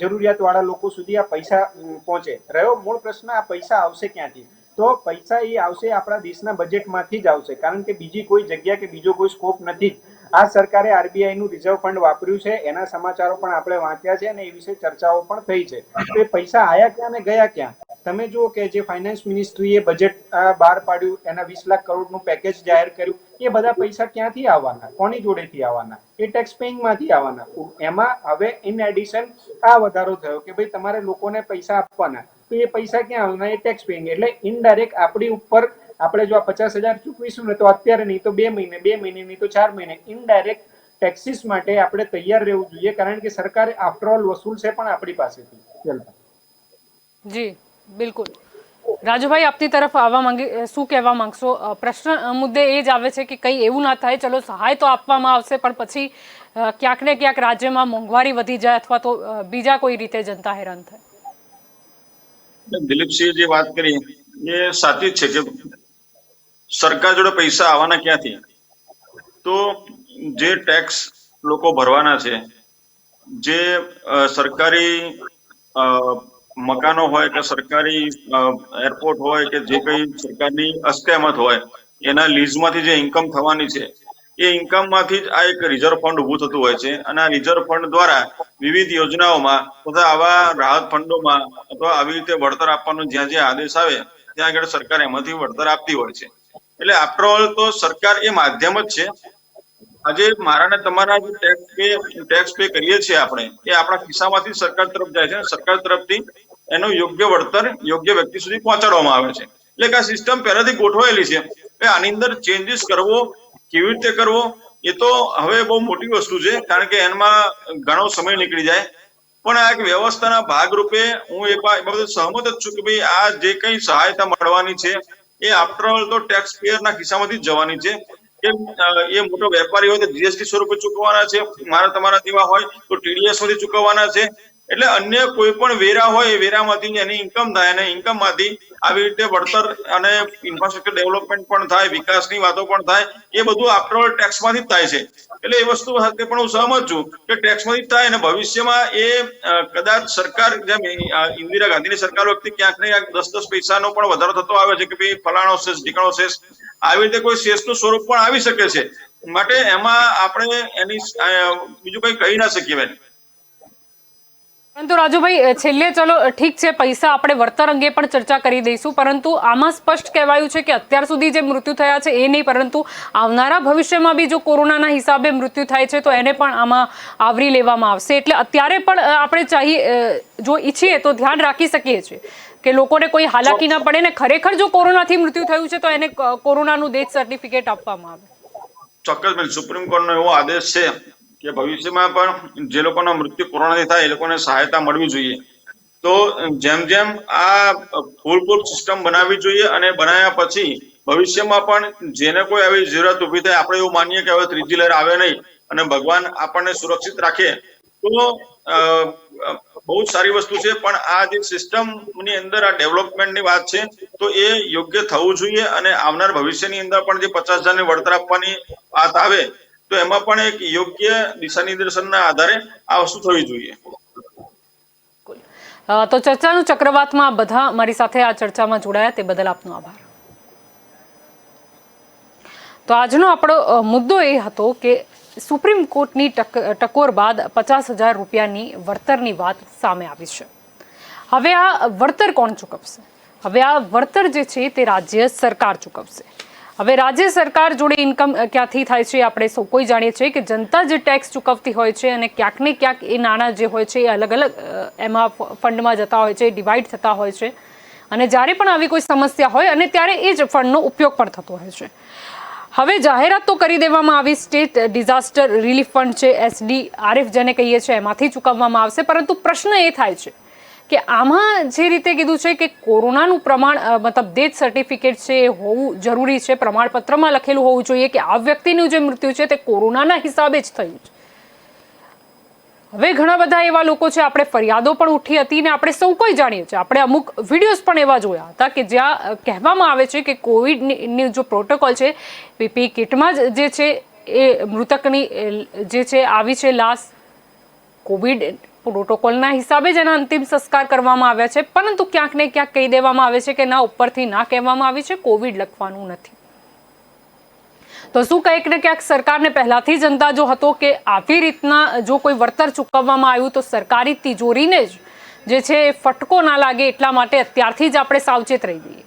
જરૂરિયાત વાળા લોકો સુધી આ પૈસા પહોંચે. રહ્યો મૂળ પ્રશ્ન, આ પૈસા આવશે ક્યાંથી? તો પૈસા એ આવશે આપણા દેશના બજેટમાંથી જ આવશે. કારણ કે બીજી કોઈ જગ્યા કે બીજો કોઈ સ્કોપ નથી. આ સરકારે આરબીઆઈ નું રિઝર્વ ફંડ વાપર્યું છે, એના સમાચારો પણ આપણે વાંચ્યા છે અને એ વિશે ચર્ચાઓ પણ થઈ છે. તો એ પૈસા આયા ક્યાં ને ગયા ક્યાં? તમે જુઓ કે જે ફાઇનાન્સ મિનિસ્ટ્રીએ બજેટ બહાર પાડ્યું, એના 20 લાખ કરોડનું પેકેજ જાહેર કર્યું, એ બધા પૈસા ક્યાંથી આવવાના? કોની જોડેથી આવવાના? એ ટેક્સ પેઇંગમાંથી આવવાના. એમાં હવે ઇન એડિશન આ વધારો થયો કે ભાઈ તમારે લોકોને પૈસા આપવાના, તો એ પૈસા ક્યાં આવવાના? એ ટેક્સ પેઇંગ. એટલે ઇનડાયરેક્ટ આપણી ઉપર આપણે જો આ 50,000 ચૂકવીશું ને તો અત્યારે નહીં તો 2 મહિને, 2 મહિને નહીં તો 4 મહિને ઇનડાયરેક્ટ ટેક્સીસ માટે આપણે તૈયાર રહેવું જોઈએ. કારણ કે સરકાર આફ્ટર ઓલ વસૂલ છે પણ આપણી પાસેથી. જી બિલકુલ. રાજુભાઈ, આપની તરફ આવવા શું કહેવા માંગશો? પ્રશ્ન મુદ્દે એ જ આવે છે કે કંઈ એવું ના થાય, ચલો સહાય તો આપવામાં આવશે પણ પછી ક્યાંક ને ક્યાંક રાજ્યમાં મોંઘવારી વધી જાય અથવા તો બીજા કોઈ રીતે જનતા હેરાન થાય. દિલીપસિંહ જે વાત કરી એ સાચી જ છે કે સરકાર જોડે પૈસા આવવાના ક્યાંથી? તો જે ટેક્સ લોકો ભરવાના છે, જે સરકારી મકાનો હોય કે સરકારી એરપોર્ટ હોય કે જે કઈ સરકારની અસ્કયામત હોય એના લીઝમાંથી જે ઇન્કમ થવાની છે એ ઇન્કમમાંથી જ આ એક રિઝર્વ ફંડ ઉભું થતું હોય છે અને આ રિઝર્વ ફંડ દ્વારા વિવિધ યોજનાઓમાં તથા આવા રાહત ફંડોમાં અથવા આવી રીતે વળતર આપવાનો જ્યાં જ્યાં આદેશ આવે ત્યાં આગળ સરકાર એમાંથી વળતર આપતી હોય છે. એટલે આફ્ટર ઓલ તો સરકાર એ માધ્યમ જ છે. આજે મારા ને તમારા જે ટેક્સ પે કરીએ છીએ આપણે, એ આપણા ખિસ્સામાંથી સરકાર તરફ જાય છે. સરકાર તરફથી એનું યોગ્ય વળતર યોગ્ય વ્યક્તિ સુધી પહોંચાડવામાં આવે છે. એટલે કે આ સિસ્ટમ પહેલાથી ગોઠવાયેલી છે. આની અંદર ચેન્જીસ કરવો કેવી રીતે કરવો એ તો હવે બહુ મોટી વસ્તુ છે, કારણ કે એમાં ઘણો સમય નીકળી જાય. પણ આ એક વ્યવસ્થાના ભાગરૂપે હું એ બાબતે સહમત જ છું કે ભાઈ આ જે કઈ સહાયતા મળવાની છે એ આફ્ટર ઓલ તો ટેક્સ પેયરના ખિસ્સામાંથી જ જવાની છે. કે એ મોટો વેપારી હોય તો જીએસટી સ્વરૂપે ચૂકવવાના છે, મારા તમારા જેવા હોય તો ટીડીએસ માંથી ચૂકવવાના છે. એટલે અન્ય કોઈ પણ વેરા હોય એ વેરામાંથી એની ઇન્કમ થાય અને ઇન્કમમાંથી આવી રીતે વળતર અને ઇન્ફ્રાસ્ટ્રક્ચર ડેવલપમેન્ટ પણ થાય, વિકાસની વાતો પણ થાય. એ બધું આફ્ટર ઓલ ટેક્સમાંથી જ થાય છે. એટલે એ વસ્તુ સાથે પણ હું સહમત છું કે ટેક્સમાંથી જ થાય અને ભવિષ્યમાં એ કદાચ સરકાર જેમ ઇન્દિરા ગાંધીની સરકાર વખતે ક્યાંક ને ક્યાંક 10 પૈસાનો પણ વધારો થતો આવે છે કે ભાઈ ફલાણો શેષ ઢીકણો શેષ, આવી રીતે કોઈ શેષનું સ્વરૂપ પણ આવી શકે છે. માટે એમાં આપણે એની બીજું કઈ કહી ના શકીએ બેન. પરંતુ રાજુભાઈ, છેલ્લે ચલો ઠીક છે, પૈસા આપણે વળતર અંગે પણ ચર્ચા કરી દઈશું, પરંતુ આમાં સ્પષ્ટ કહેવાયું છે કે અત્યાર સુધી જે મૃત્યુ થયા છે એ નહીં, પરંતુ આવનારા ભવિષ્યમાં બી જો કોરોનાના હિસાબે મૃત્યુ થાય છે તો એને પણ આમાં આવરી લેવામાં આવશે. એટલે અત્યારે પણ આપણે જો ઈચ્છીએ તો ધ્યાન રાખી શકીએ છીએ કે લોકોને કોઈ હાલાકી ના પડે ને ખરેખર જો કોરોનાથી મૃત્યુ થયું છે તો એને કોરોનાનું ડેથ સર્ટિફિકેટ આપવામાં આવે. ચોક્કસ બેન, સુપ્રીમ કોર્ટનો એવો આદેશ છે કે ભવિષ્યમાં પણ જે લોકોના મૃત્યુ કોરોનાથી થાય એ લોકોને સહાયતા મળવી જોઈએ. તો જેમ જેમ આ ફૂલ સિસ્ટમ બનાવવી જોઈએ અને બનાવ્યા પછી ભવિષ્યમાં પણ જેને કોઈ આવી જરૂરત ઉભી થાય, આપણે એવું માનીએ કે હવે ત્રીજી લહેર આવે નહીં અને ભગવાન આપણને સુરક્ષિત રાખે તો બહુ જ સારી વસ્તુ છે. પણ આ જે સિસ્ટમની અંદર આ ડેવલપમેન્ટની વાત છે તો એ યોગ્ય થવું જોઈએ અને આવનાર ભવિષ્યની અંદર પણ જે 50,000 ની વળતર આપવાની વાત આવે તો એમાં પણ એક યોગ્ય દિશા નિર્દેશનના આધારે આ વસ્તુ થવી જોઈએ. તો ચર્ચાનું ચક્રવાતમાં બધા મારી સાથે આ ચર્ચામાં જોડાયા તે બદલ આપનો આભાર. તો આજનો આપણો મુદ્દો એ હતો કે સુપ્રીમ કોર્ટની ટકોર બાદ 50,000 રૂપિયાની વળતરની વાત સામે આવી છે. હવે આ વળતર કોણ ચૂકવશે? હવે આ વળતર જે છે તે રાજ્ય સરકાર ચૂકવશે. હવે રાજ્ય સરકાર જોડે ઇન્કમ ક્યાંથી થાય છે આપણે સૌ કોઈ જાણીએ છીએ કે જનતા જે ટેક્સ ચૂકવતી હોય છે અને ક્યાંક ને ક્યાંક એ નાણાં જે હોય છે એ અલગ અલગ એમાં ફંડમાં જતા હોય છે, ડિવાઈડ થતા હોય છે અને જ્યારે પણ આવી કોઈ સમસ્યા હોય અને ત્યારે એ જ ફંડનો ઉપયોગ પણ થતો હોય છે. હવે જાહેરાત તો કરી દેવામાં આવી, સ્ટેટ ડિઝાસ્ટર રિલીફ ફંડ છે, SDRF જેને કહીએ છીએ, એમાંથી ચૂકવવામાં આવશે. પરંતુ પ્રશ્ન એ થાય છે કે આમાં જે રીતે કીધું છે કે કોરોનાનું પ્રમાણ મતલબ ડેથ સર્ટિફિકેટ છે એ હોવું જરૂરી છે, પ્રમાણપત્રમાં લખેલું હોવું જોઈએ કે આ વ્યક્તિનું જે મૃત્યુ છે તે કોરોનાના હિસાબે જ થયું છે. હવે ઘણા બધા એવા લોકો છે, આપણે ફરિયાદો પણ ઉઠી હતી ને આપણે સૌ કોઈ જાણીએ છીએ, આપણે અમુક વિડીયોઝ પણ એવા જોયા હતા કે જ્યાં કહેવામાં આવે છે કે કોવિડની જો પ્રોટોકોલ છે, PPE કિટમાં જે છે એ મૃતકની જે છે આવી છે લાશ, કોવિડ પ્રોટોકોલના હિસાબે જ એના અંતિમ સંસ્કાર કરવામાં આવ્યા છે. પરંતુ ક્યાંક ને ક્યાંક કહી દેવામાં આવે છે કે ના, ઉપરથી ના કહેવામાં આવી છે કોવિડ લખવાનું નથી. તો શું કંઈક ને ક્યાંક સરકારને પહેલાથી જ અંદાજો હતો કે આવી રીતના જો કોઈ વળતર ચૂકવવામાં આવ્યું તો સરકારી તિજોરીને જ જે છે ફટકો ના લાગે એટલા માટે અત્યારથી જ આપણે સાવચેત રહી જઈએ.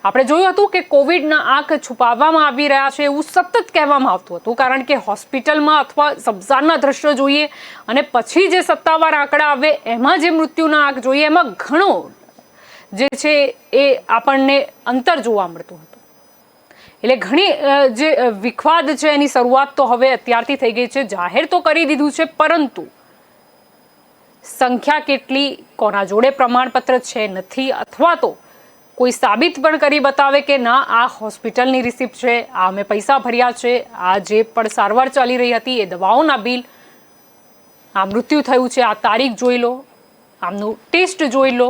આપણે જોયું હતું કે કોવિડના આંક છુપાવવામાં આવી રહ્યા છે એવું સતત કહેવામાં આવતું હતું, કારણ કે હોસ્પિટલમાં અથવા શમશાનના દ્રશ્યો જોઈએ અને પછી જે સત્તાવાર આંકડા આવે એમાં જે મૃત્યુના આંક જોઈએ એમાં ઘણો જે છે એ આપણને અંતર જોવા મળતું હતું. એટલે ઘણી જે વિખવાદ છે એની શરૂઆત તો હવે અત્યારથી થઈ ગઈ છે. જાહેર તો કરી દીધું છે, પરંતુ સંખ્યા કેટલી, કોના જોડે પ્રમાણપત્ર છે નથી, અથવા તો કોઈ સાબિત પણ કરી બતાવે કે ના આ હોસ્પિટલની રિસિપ્ટ છે, આ અમે પૈસા ભર્યા છે, આ જે પણ સારવાર ચાલી રહી હતી એ દવાઓના બિલ, આ મૃત્યુ થયું છે આ તારીખ જોઈ લો, આમનું ટેસ્ટ જોઈ લો,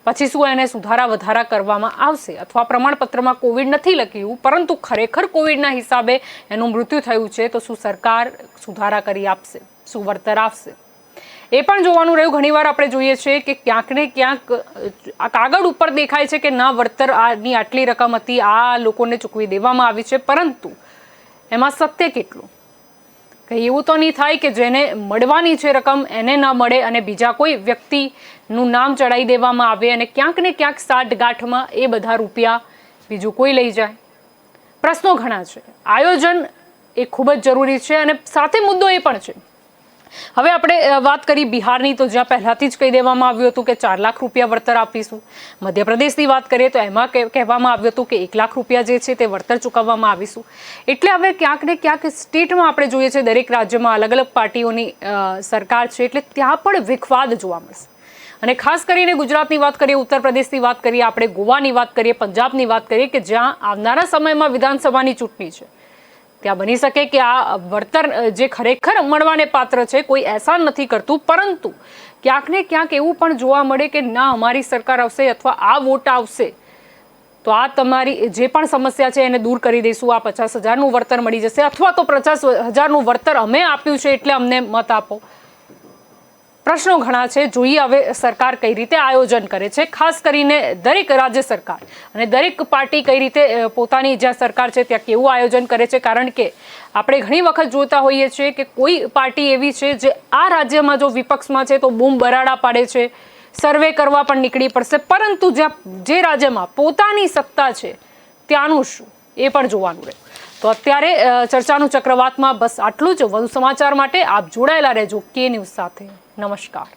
પછી શું એને સુધારા વધારા કરવામાં આવશે? અથવા પ્રમાણપત્રમાં કોવિડ નથી લખ્યું પરંતુ ખરેખર કોવિડના હિસાબે એનું મૃત્યુ થયું છે, તો શું સરકાર સુધારા કરી આપશે, શું વળતર આપશે? એ પણ જોવાનું રહ્યું. ઘણીવાર આપણે જોઈએ છીએ કે ક્યાંક ને ક્યાંક આ કાગળ ઉપર દેખાય છે કે ના વળતર આની આટલી રકમ હતી, આ લોકોને ચૂકવી દેવામાં આવી છે, પરંતુ એમાં સત્ય કેટલું? કંઈ એવું તો નહીં થાય કે જેને મળવાની છે રકમ એને ન મળે અને બીજા કોઈ વ્યક્તિનું નામ ચડાવી દેવામાં આવે અને ક્યાંક ને ક્યાંક સાઠગાંઠમાં એ બધા રૂપિયા બીજું કોઈ લઈ જાય? પ્રશ્નો ઘણા છે. આયોજન એ ખૂબ જ જરૂરી છે અને સાથે મુદ્દો એ પણ છે. હવે આપણે વાત કરી બિહારની, તો જ્યાં પહેલાથી જ કહી દેવામાં આવ્યું હતું કે 4 લાખ રૂપિયા વળતર આપીશું. મધ્યપ્રદેશની વાત કરીએ તો એમાં કહેવામાં આવ્યું હતું કે 1 લાખ રૂપિયા જે છે તે વળતર ચૂકવવામાં આવીશું. એટલે હવે ક્યાંક ને ક્યાંક સ્ટેટમાં આપણે જોઈએ છે દરેક રાજ્યમાં અલગ અલગ પાર્ટીઓની સરકાર છે, એટલે ત્યાં પણ વિખવાદ જોવા મળશે. અને ખાસ કરીને ગુજરાતની વાત કરીએ, ઉત્તર પ્રદેશની વાત કરીએ, આપણે ગોવાની વાત કરીએ, પંજાબની વાત કરીએ કે જ્યાં આવનારા સમયમાં વિધાનસભાની ચૂંટણી છે, ત્યાં બની શકે કે આ વળતર જે ખરેખર મળવાને પાત્ર છે કોઈ એહસાન નથી કરતું, પરંતુ ક્યાંક ને ક્યાંક એવું પણ જોવા મળે કે ના અમારી સરકાર આવશે અથવા આ વોટ આવશે તો આ તમારી જે પણ સમસ્યા છે એને દૂર કરી દઈશું, આ 50,000નું વળતર મળી જશે, અથવા તો 50,000નું વળતર અમે આપ્યું છે એટલે અમને મત આપો. પ્રશ્નો ઘણા છે. જોઈએ હવે સરકાર કઈ રીતે આયોજન કરે છે, ખાસ કરીને દરેક રાજ્ય સરકાર અને દરેક પાર્ટી કઈ રીતે પોતાની જ્યાં સરકાર છે ત્યાં કેવું આયોજન કરે છે. કારણ કે આપણે ઘણી વખત જોતા હોઈએ છીએ કે કોઈ પાર્ટી એવી છે જે આ રાજ્યમાં જો વિપક્ષમાં છે તો બૂમ બરાડા પાડે છે, સર્વે કરવા પણ નીકળી પડશે, પરંતુ જે રાજ્યમાં પોતાની સત્તા છે ત્યાંનું શું એ પણ જોવાનું રહે. તો અત્યારે ચર્ચાનું ચક્રવાતમાં બસ આટલું જ. વધુ સમાચાર માટે આપ જોડાયેલા રહેજો કે ન્યૂઝ સાથે. નમસ્કાર.